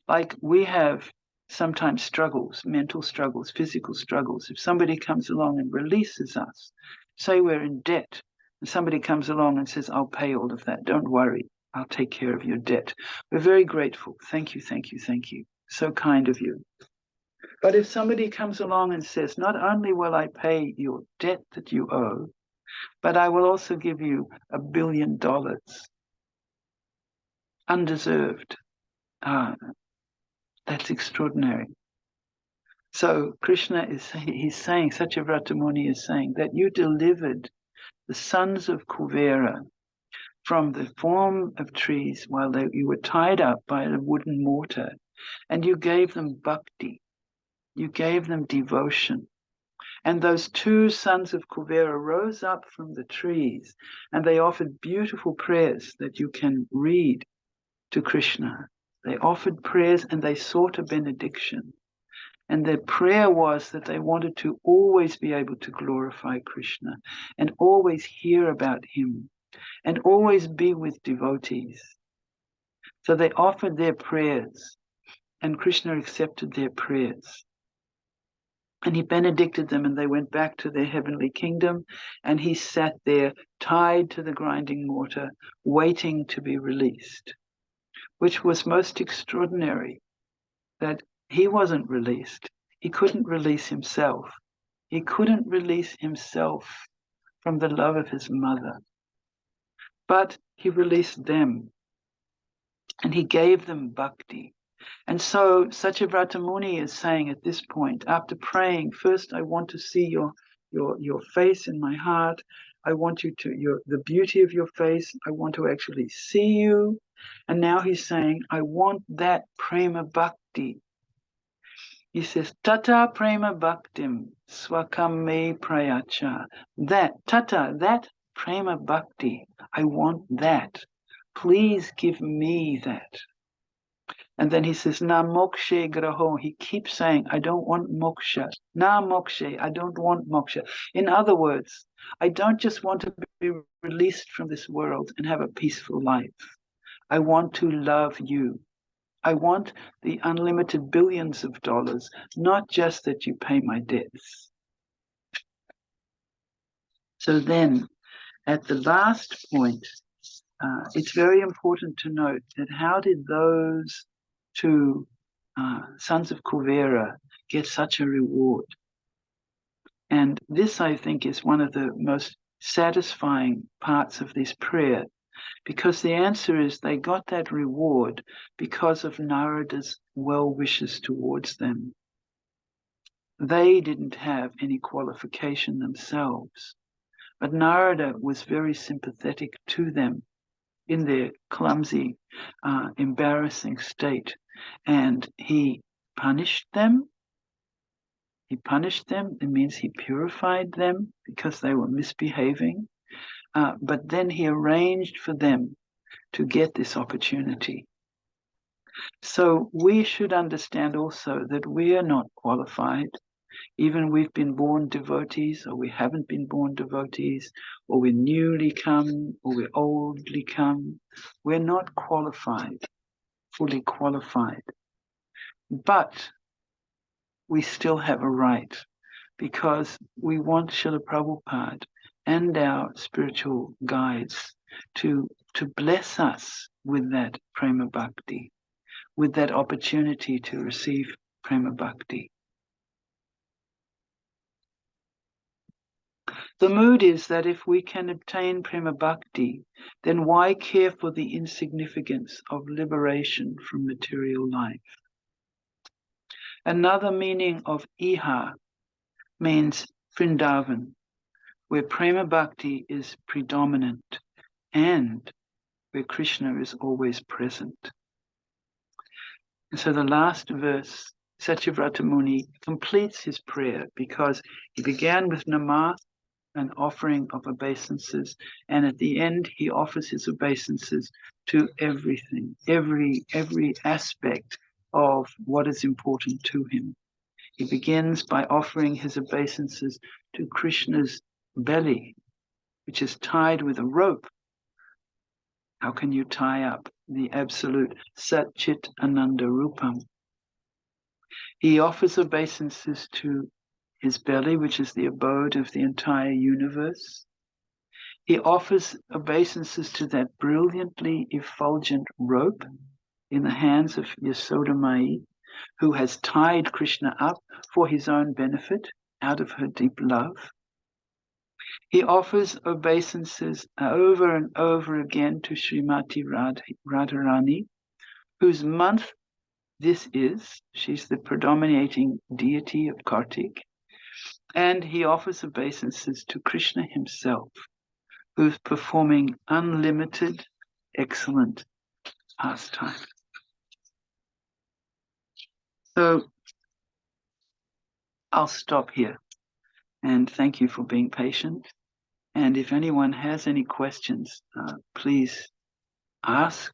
Like we have sometimes struggles, mental struggles, physical struggles. If somebody comes along and releases us, say we're in debt, and somebody comes along and says, I'll pay all of that. Don't worry, I'll take care of your debt. We're very grateful. Thank you, thank you, thank you. So kind of you. But if somebody comes along and says, not only will I pay your debt that you owe, but I will also give you $1 billion, undeserved. That's extraordinary. So Krishna he's saying, Satyavrata Muni is saying that you delivered the sons of Kuvera from the form of trees while you were tied up by a wooden mortar, and you gave them bhakti, you gave them devotion. And those two sons of Kuvera rose up from the trees and they offered beautiful prayers that you can read to Krishna. They offered prayers and they sought a benediction. And their prayer was that they wanted to always be able to glorify Krishna and always hear about him and always be with devotees. So they offered their prayers and Krishna accepted their prayers. And he benedicted them and they went back to their heavenly kingdom, and he sat there tied to the grinding mortar, waiting to be released, which was most extraordinary, that he wasn't released. He couldn't release himself. He couldn't release himself from the love of his mother. But he released them and he gave them bhakti. And so Satyavrata Muni is saying at this point, after praying, first I want to see your face in my heart. I want you to, the beauty of your face. I want to actually see you. And now he's saying, I want that prema bhakti. He says, Tata prema bhaktim swakam me prayacha. That, Tata, that prema bhakti, I want that. Please give me that. And then he says, na mokshe graho. He keeps saying, I don't want moksha. Na mokshe, I don't want moksha. In other words, I don't just want to be released from this world and have a peaceful life. I want to love you. I want the unlimited billions of dollars, not just that you pay my debts. So then, at the last point, it's very important to note that how did those two sons of Kuvera get such a reward? And this, I think, is one of the most satisfying parts of this prayer, because the answer is they got that reward because of Narada's well wishes towards them. They didn't have any qualification themselves, but Narada was very sympathetic to them in their clumsy, embarrassing state, and he punished them. He punished them. It means he purified them because they were misbehaving. But then he arranged for them to get this opportunity. So we should understand also that we are not qualified. Even we've been born devotees, or we haven't been born devotees, or we're newly come, or we're oldly come. We're not qualified, fully qualified. But we still have a right, because we want Srila Prabhupada and our spiritual guides to bless us with that prema bhakti, with that opportunity to receive prema bhakti. The mood is that if we can obtain prema bhakti, then why care for the insignificance of liberation from material life? Another meaning of iha means Vrindavan, where prema bhakti is predominant and where Krishna is always present. And so the last verse, Satyavrata Muni completes his prayer, because he began with Namah, an offering of obeisances, and at the end he offers his obeisances to everything, every aspect of what is important to him. He begins by offering his obeisances to Krishna's belly, which is tied with a rope. How can you tie up the absolute Sat Chit Ananda Rupam? He offers obeisances to his belly, which is the abode of the entire universe. He offers obeisances to that brilliantly effulgent rope in the hands of Yasoda Mai, who has tied Krishna up for his own benefit out of her deep love. He offers obeisances over and over again to Srimati Radharani, whose month this is. She's the predominating deity of Kartik. And he offers obeisances to Krishna himself, who's performing unlimited, excellent pastime. So I'll stop here, and thank you for being patient. And if anyone has any questions, please ask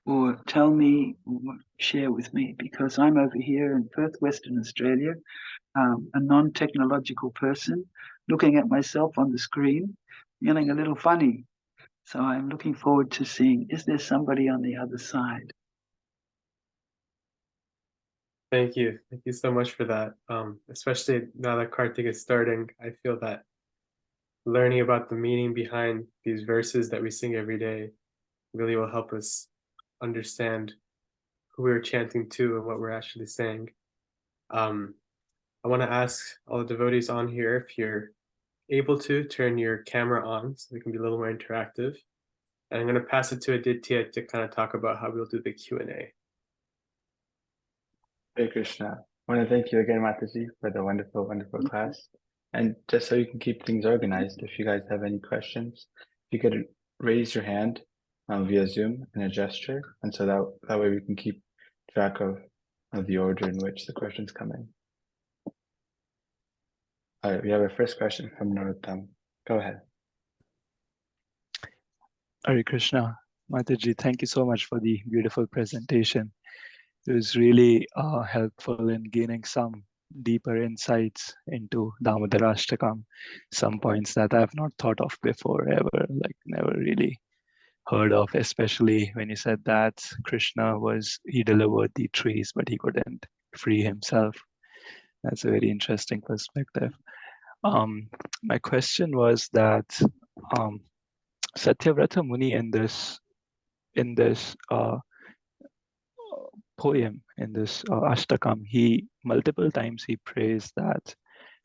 or tell me or share with me, because I'm over here in Perth, Western Australia, a non-technological person, looking at myself on the screen, feeling a little funny. So I'm looking forward to seeing, is there somebody on the other side? Thank you. Thank you so much for that. Especially now that Kartik is starting, I feel that learning about the meaning behind these verses that we sing every day really will help us understand who we're chanting to and what we're actually saying. I want to ask all the devotees on here, if you're able to, turn your camera on so we can be a little more interactive. And I'm going to pass it to Aditya to kind of talk about how we'll do the Q&A. Hare Krishna. I want to thank you again, Mataji, for the wonderful, wonderful class. And just so you can keep things organized, if you guys have any questions, you could raise your hand via Zoom in a gesture. And so that way we can keep track of the order in which the questions come in. All right, we have our first question from Narottam. Go ahead. Hare Krishna. Mataji, thank you so much for the beautiful presentation. It was really helpful in gaining some deeper insights into Damodara Ashtakam, some points that I've not thought of before ever, like never really heard of, especially when you said that Krishna he delivered the trees, but he couldn't free himself. That's a very interesting perspective. My question was that Satyavrata Muni in this poem, in this Ashtakam, he multiple times he prays that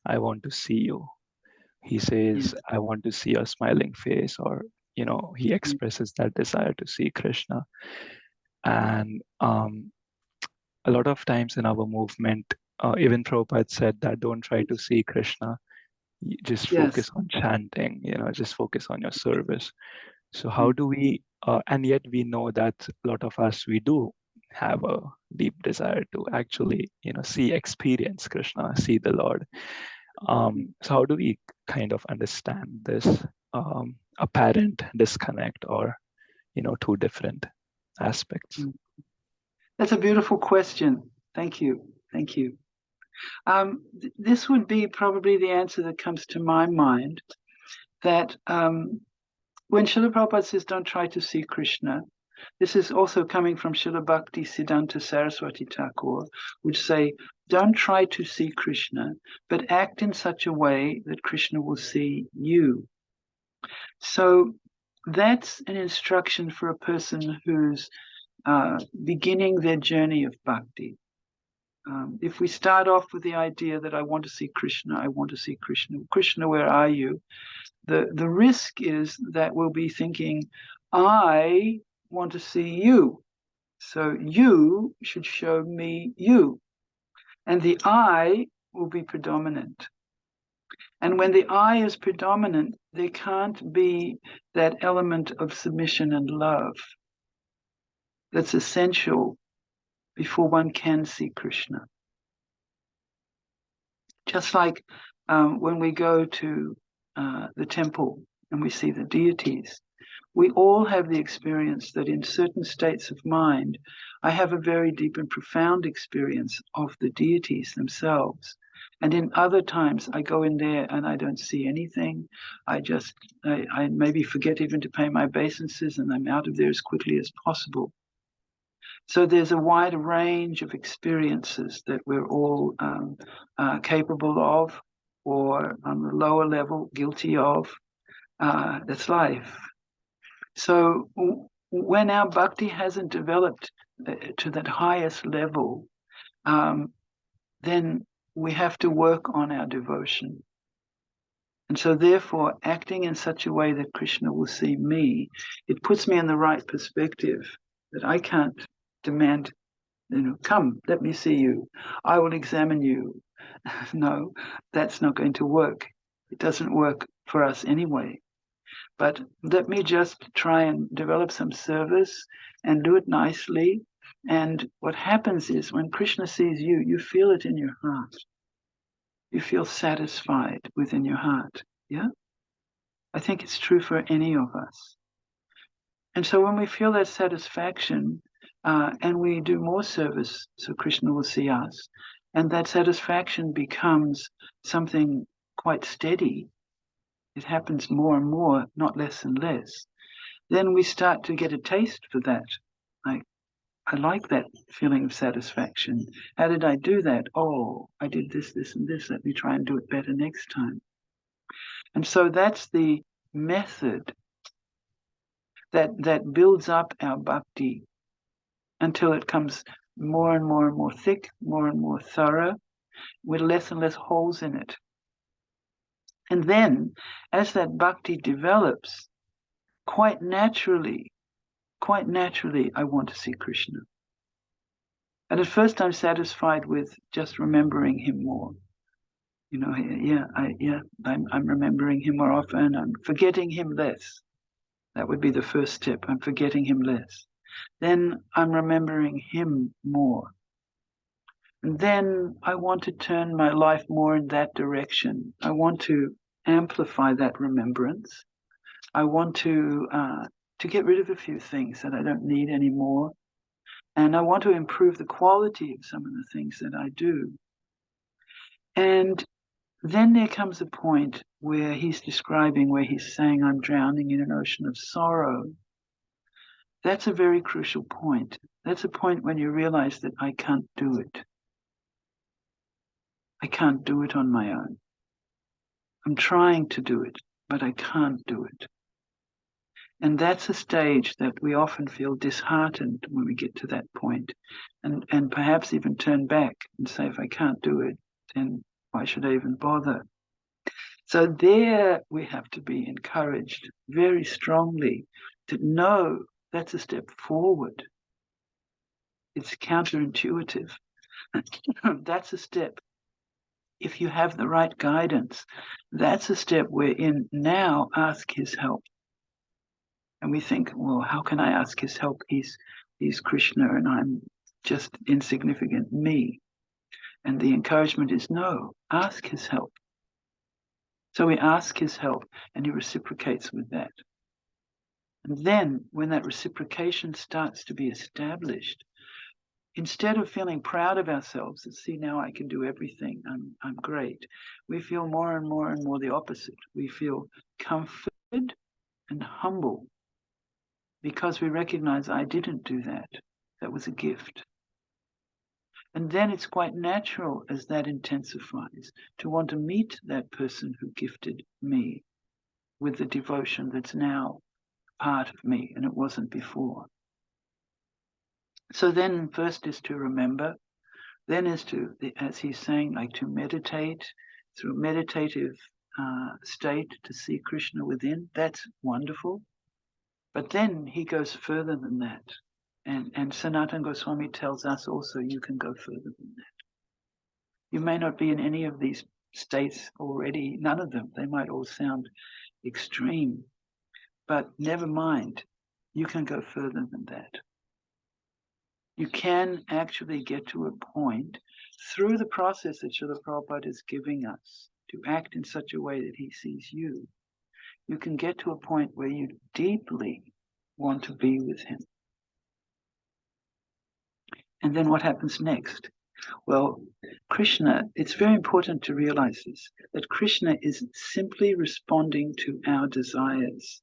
I want to see you. He says, I want to see your smiling face, or he expresses that desire to see Krishna. And a lot of times in our movement, even Prabhupada said that don't try to see Krishna, just focus on chanting, just focus on your service. So how do we, and yet we know that a lot of us, we do have a deep desire to actually, experience Krishna, see the Lord. So how do we kind of understand this apparent disconnect, or, two different aspects? That's a beautiful question. Thank you. Thank you. This would be probably the answer that comes to my mind, that when Srila Prabhupada says, don't try to see Krishna, this is also coming from Srila Bhakti Siddhanta Saraswati Thakur, which say, don't try to see Krishna, but act in such a way that Krishna will see you. So that's an instruction for a person who's beginning their journey of bhakti. If we start off with the idea that I want to see Krishna, I want to see Krishna, Krishna, where are you? The risk is that we'll be thinking, I want to see you, so you should show me you. And the I will be predominant. And when the I is predominant, there can't be that element of submission and love that's essential before one can see Krishna. Just like when we go to the temple and we see the deities, we all have the experience that in certain states of mind, I have a very deep and profound experience of the deities themselves. And in other times, I go in there and I don't see anything. I maybe forget even to pay my obeisances, and I'm out of there as quickly as possible. So there's a wide range of experiences that we're all capable of, or on the lower level, guilty of. That's life. So when our bhakti hasn't developed to that highest level, then we have to work on our devotion. And so therefore, acting in such a way that Krishna will see me, it puts me in the right perspective, that I can't demand, come, let me see you. I will examine you. No, that's not going to work. It doesn't work for us anyway. But let me just try and develop some service and do it nicely. And what happens is when Krishna sees you, you feel it in your heart. You feel satisfied within your heart. Yeah? I think it's true for any of us. And so when we feel that satisfaction, and we do more service, so Krishna will see us, and that satisfaction becomes something quite steady. It happens more and more, not less and less. Then we start to get a taste for that. I like that feeling of satisfaction. How did I do that? Oh, I did this, this, and this. Let me try and do it better next time. And so that's the method that builds up our bhakti until it comes more and more and more thick, more and more thorough, with less and less holes in it. And then, as that bhakti develops, quite naturally, I want to see Krishna. And at first I'm satisfied with just remembering him more. I'm remembering him more often. I'm forgetting him less. That would be the first step. I'm forgetting him less. Then I'm remembering him more. And then I want to turn my life more in that direction. I want to amplify that remembrance. I want to get rid of a few things that I don't need anymore. And I want to improve the quality of some of the things that I do. And then there comes a point where he's describing, where he's saying, I'm drowning in an ocean of sorrow. That's a very crucial point. That's a point when you realize that I can't do it. I can't do it on my own. I'm trying to do it, but I can't do it. And that's a stage that we often feel disheartened when we get to that point, and perhaps even turn back and say, if I can't do it, then why should I even bother? So there we have to be encouraged very strongly to know that's a step forward. It's counterintuitive. That's a step. If you have the right guidance, that's a step wherein now ask his help. And we think, well, how can I ask his help? He's Krishna and I'm just insignificant me. And the encouragement is, no, ask his help. So we ask his help and he reciprocates with that. And then when that reciprocation starts to be established, instead of feeling proud of ourselves and see, now I can do everything, I'm great, we feel more and more and more the opposite. We feel comforted and humble because we recognize I didn't do that. That was a gift. And then it's quite natural as that intensifies to want to meet that person who gifted me with the devotion that's now part of me and it wasn't before. So then first is to remember, then is to, as he's saying, like to meditate through a meditative state to see Krishna within. That's wonderful. But then he goes further than that. And Sanatana Goswami tells us also you can go further than that. You may not be in any of these states already, none of them. They might all sound extreme. But never mind, you can go further than that. You can actually get to a point through the process that Srila Prabhupada is giving us to act in such a way that he sees you. You can get to a point where you deeply want to be with him. And then what happens next? Well, Krishna, it's very important to realize this, that Krishna is simply responding to our desires.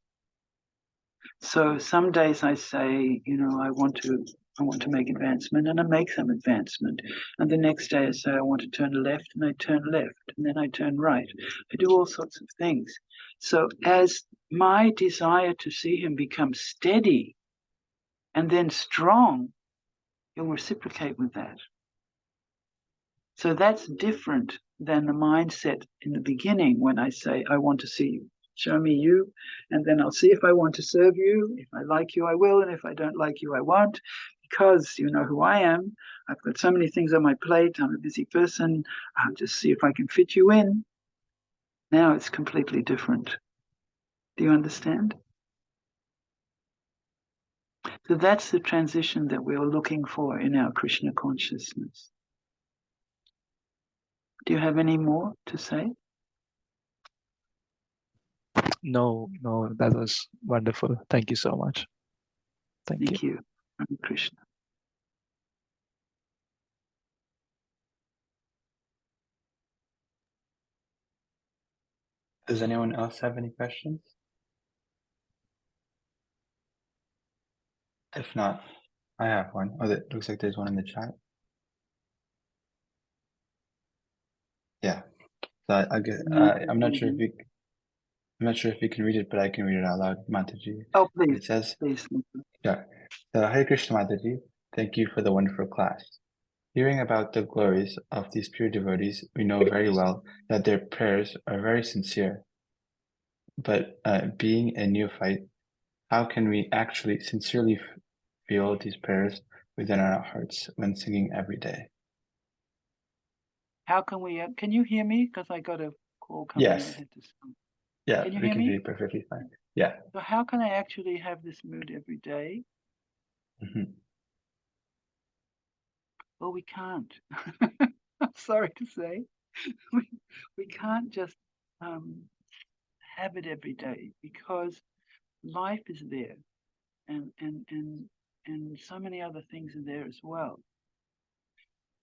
So some days I say, I want to make advancement, and I make some advancement. And the next day I say I want to turn left, and I turn left, and then I turn right. I do all sorts of things. So as my desire to see him becomes steady and then strong, he'll reciprocate with that. So that's different than the mindset in the beginning when I say, I want to see you. Show me you, and then I'll see if I want to serve you. If I like you, I will, and if I don't like you, I won't. Because you know who I am. I've got so many things on my plate. I'm a busy person. I'll just see if I can fit you in. Now it's completely different. Do you understand? So that's the transition that we're looking for in our Krishna consciousness. Do you have any more to say? No, that was wonderful. Thank you so much. Thank you. Hare Krishna. Does anyone else have any questions? If not, I have one. Oh, it looks like there's one in the chat. Yeah. So I'm not sure if you can read it, but I can read it out loud, Mataji. Oh, please. It says, Please. yeah. So, Hare Krishna, Mataji. Thank you for the wonderful class. Hearing about the glories of these pure devotees, we know very well that their prayers are very sincere. But being a neophyte, how can we actually sincerely feel these prayers within our hearts when singing every day? How can we? Can you hear me? Because I got a call coming. Yes. Yeah, can you we hear can me? hear you perfectly fine. Yeah. So how can I actually have this mood every day? Mm-hmm. Well, we can't. I'm sorry to say, we can't just have it every day because life is there, and and so many other things are there as well.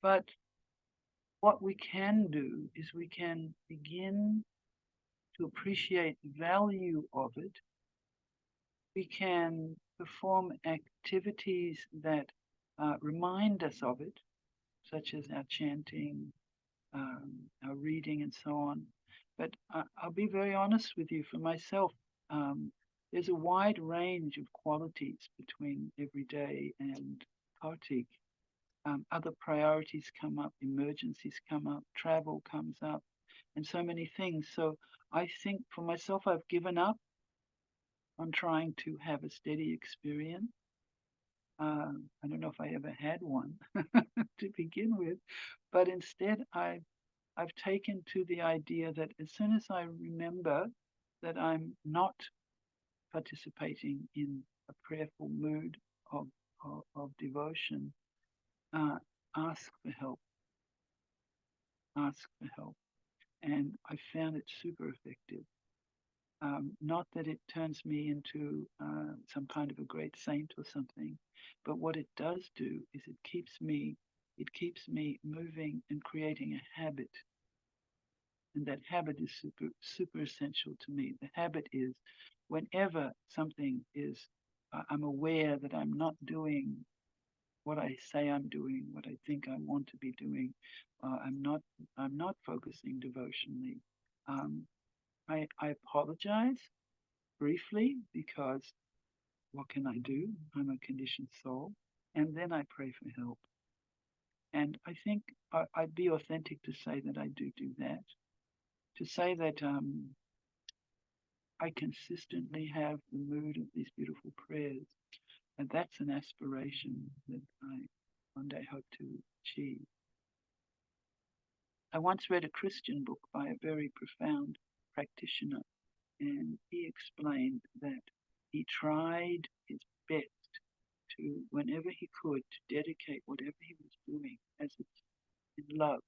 But what we can do is we can begin to appreciate the value of it. We can perform activities that remind us of it, such as our chanting, our reading, and so on. But I'll be very honest with you, for myself, there's a wide range of qualities between everyday and Kartik. Other priorities come up, emergencies come up, travel comes up, and so many things. So I think for myself, I've given up on trying to have a steady experience. I don't know if I ever had one to begin with, but instead I've taken to the idea that as soon as I remember that I'm not participating in a prayerful mood of devotion, ask for help. Ask for help. And I found it super effective. Not that it turns me into some kind of a great saint or something, but what it does do is it keeps me moving and creating a habit. And that habit is super essential to me. The habit is whenever something is, I'm aware that I'm not doing what I say I'm doing, what I think I want to be doing. I'm not focusing devotionally. I apologize briefly, because what can I do? I'm a conditioned soul. And then I pray for help. And I think I'd be authentic to say that I do that. To say that I consistently have the mood of these beautiful prayers. And that's an aspiration that I one day hope to achieve. I once read a Christian book by a very profound practitioner, and he explained that he tried his best to, whenever he could, to dedicate whatever he was doing as it's in love,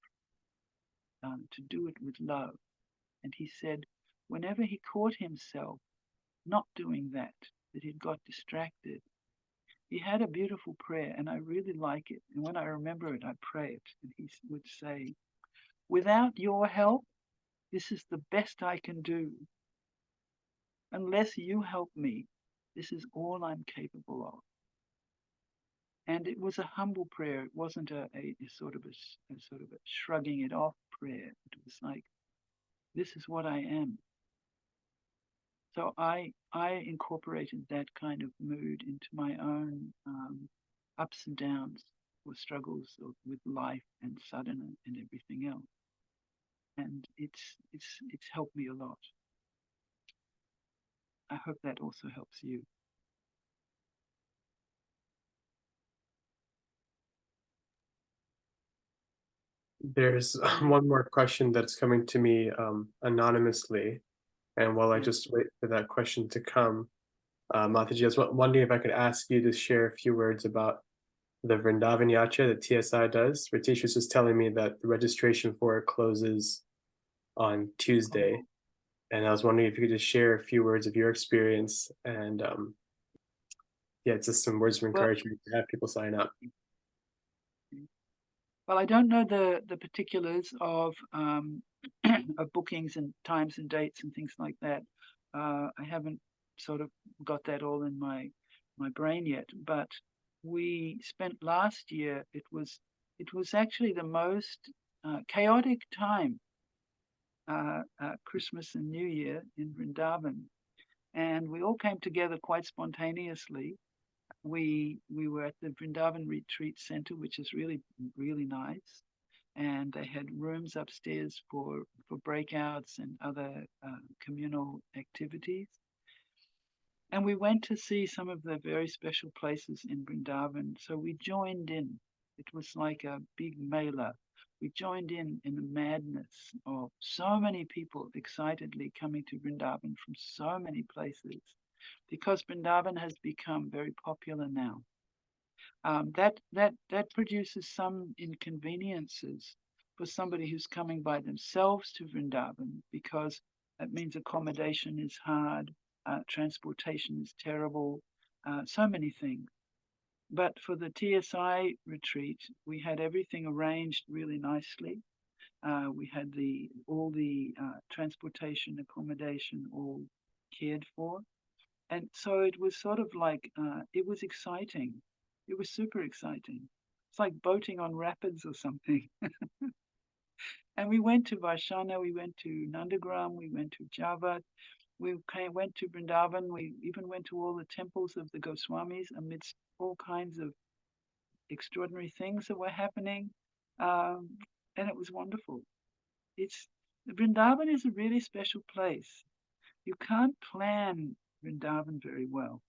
to do it with love. And he said, whenever he caught himself not doing that he'd got distracted, he had a beautiful prayer, and I really like it. And when I remember it, I pray it. And he would say, without your help, this is the best I can do. Unless you help me, this is all I'm capable of. And it was a humble prayer. It wasn't a sort of a shrugging it off prayer. It was like, this is what I am. So I incorporated that kind of mood into my own ups and downs or struggles with life and sadhana and everything else. And it's helped me a lot. I hope that also helps you. There's one more question that's coming to me anonymously. And while I just wait for that question to come, Mataji, I was wondering if I could ask you to share a few words about the Vrindavan Yatra that TSI does. Ritesh was just telling me that the registration for it closes on Tuesday. And I was wondering if you could just share a few words of your experience and it's just some words of encouragement to have people sign up. Well, I don't know the particulars of bookings and times and dates and things like that. I haven't sort of got that all in my brain yet. But we spent last year. It was actually the most chaotic time, Christmas and New Year in Vrindavan, and we all came together quite spontaneously. We were at the Vrindavan Retreat Center, which is really, really nice. And they had rooms upstairs for breakouts and other communal activities. And we went to see some of the very special places in Vrindavan. So we joined in. It was like a big mela. We joined in the madness of so many people excitedly coming to Vrindavan from so many places, because Vrindavan has become very popular now. That produces some inconveniences for somebody who's coming by themselves to Vrindavan, because that means accommodation is hard, transportation is terrible, so many things. But for the TSI retreat, we had everything arranged really nicely. We had all the transportation, accommodation all cared for. And so it was sort of like, it was exciting. It was super exciting. It's like boating on rapids or something. And we went to Vaishana, we went to Nandagram, we went to Java, went to Vrindavan, we even went to all the temples of the Goswamis amidst all kinds of extraordinary things that were happening. And it was wonderful. Vrindavan is a really special place. You can't plan Vrindavan very well.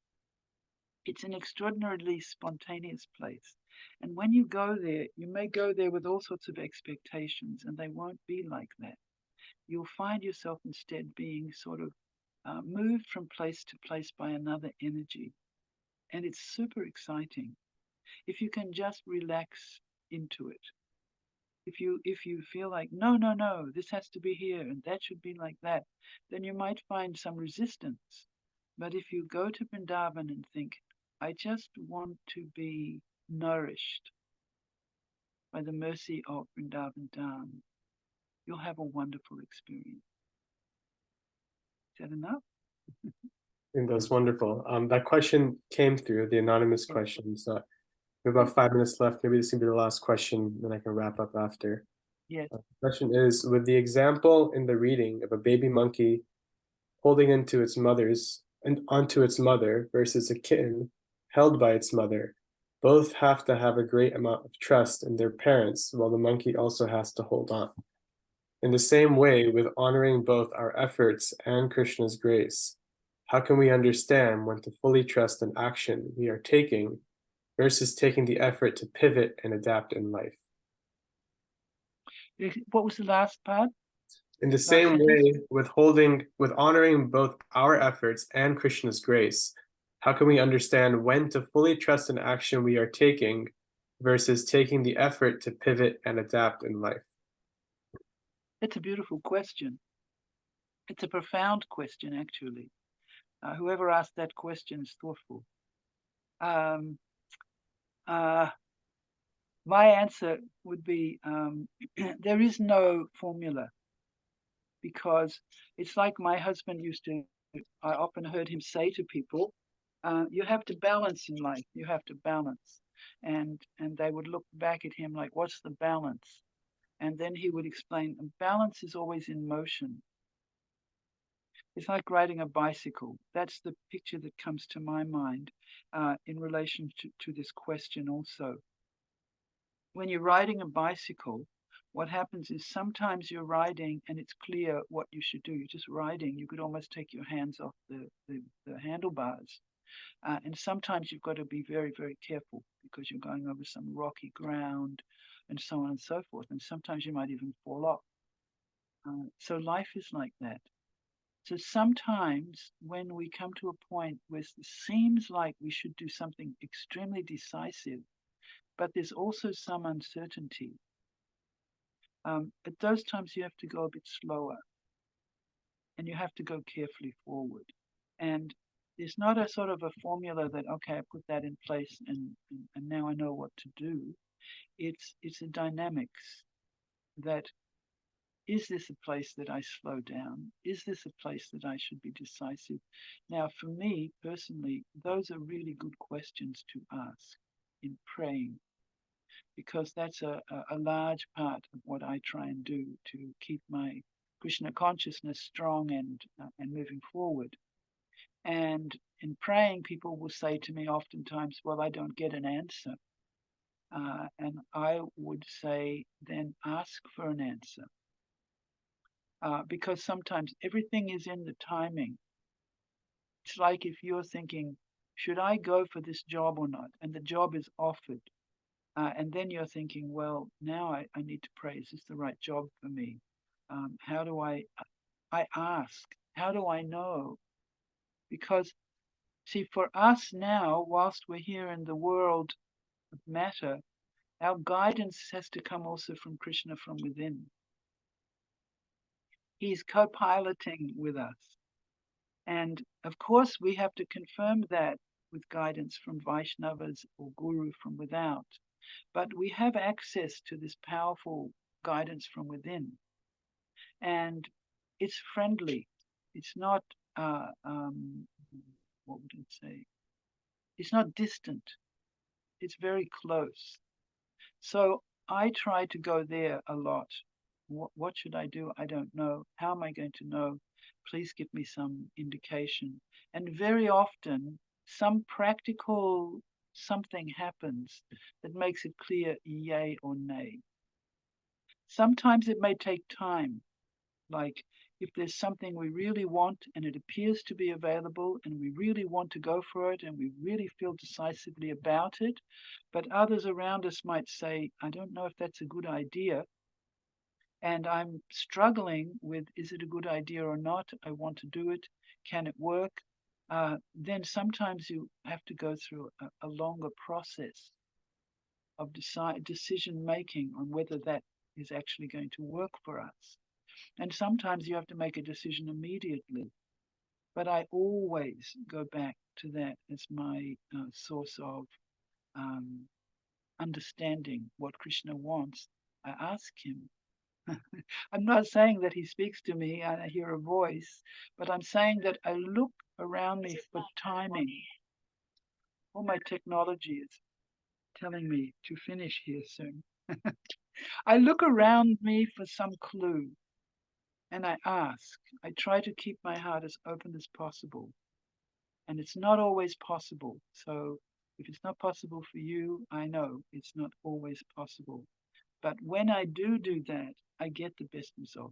It's an extraordinarily spontaneous place. And when you go there, you may go there with all sorts of expectations, and they won't be like that. You'll find yourself instead being sort of moved from place to place by another energy. And it's super exciting. If you can just relax into it. If you feel like, no, this has to be here and that should be like that, then you might find some resistance. But if you go to Vrindavan and think, I just want to be nourished by the mercy of Vrindavan Dham, you'll have a wonderful experience. Is that enough? I think that's wonderful. That question came through, the anonymous question. So we have about 5 minutes left. Maybe this can be the last question, then I can wrap up after. Yes. The question is, with the example in the reading of a baby monkey holding onto its mother versus a kitten held by its mother, both have to have a great amount of trust in their parents, while the monkey also has to hold on. In the same way, with honoring both our efforts and Krishna's grace, how can we understand when to fully trust an action we are taking versus taking the effort to pivot and adapt in life? What was the last part? In the same way, with honoring both our efforts and Krishna's grace, how can we understand when to fully trust an action we are taking versus taking the effort to pivot and adapt in life? It's a beautiful question. It's a profound question, actually. Whoever asked that question is thoughtful. My answer would be, there is no formula, because it's like my husband I often heard him say to people, you have to balance in life, you have to balance. And they would look back at him like, what's the balance? And then he would explain, balance is always in motion. It's like riding a bicycle. That's the picture that comes to my mind in relation to this question also. When you're riding a bicycle, what happens is sometimes you're riding and it's clear what you should do. You're just riding. You could almost take your hands off the handlebars. And sometimes you've got to be very, very careful because you're going over some rocky ground and so on and so forth. And sometimes you might even fall off. So life is like that. So sometimes when we come to a point where it seems like we should do something extremely decisive, but there's also some uncertainty. At those times, you have to go a bit slower and you have to go carefully forward. And there's not a sort of a formula that, okay, I put that in place and now I know what to do. It's a dynamics that, is this a place that I slow down? Is this a place that I should be decisive? Now, for me personally, those are really good questions to ask in praying, because that's a large part of what I try and do to keep my Krishna consciousness strong and moving forward. And in praying, people will say to me oftentimes, well, I don't get an answer. And I would say, then ask for an answer. Because sometimes everything is in the timing. It's like if you're thinking, should I go for this job or not? And the job is offered. And then you're thinking, well, now I need to pray. Is this the right job for me? How do I ask? How do I know? Because, see, for us now, whilst we're here in the world of matter, our guidance has to come also from Krishna from within. He's co-piloting with us. And of course, we have to confirm that with guidance from Vaishnavas or Guru from without, but we have access to this powerful guidance from within. And it's friendly. It's not, what would I say? It's not distant. It's very close. So I try to go there a lot. What should I do? I don't know. How am I going to know? Please give me some indication. And very often, some practical something happens that makes it clear, yay or nay. Sometimes it may take time. Like if there's something we really want and it appears to be available and we really want to go for it and we really feel decisively about it, but others around us might say, I don't know if that's a good idea. And I'm struggling with, is it a good idea or not? I want to do it. Can it work? Then sometimes you have to go through a longer process of decision making on whether that is actually going to work for us. And sometimes you have to make a decision immediately. But I always go back to that as my source of understanding what Krishna wants. I ask him. I'm not saying that he speaks to me and I hear a voice, but I'm saying that I look around me for timing. All my technology is telling me to finish here soon. I look around me for some clue. And I ask, I try to keep my heart as open as possible. And it's not always possible. So if it's not possible for you, I know it's not always possible. But when I do that, I get the best result.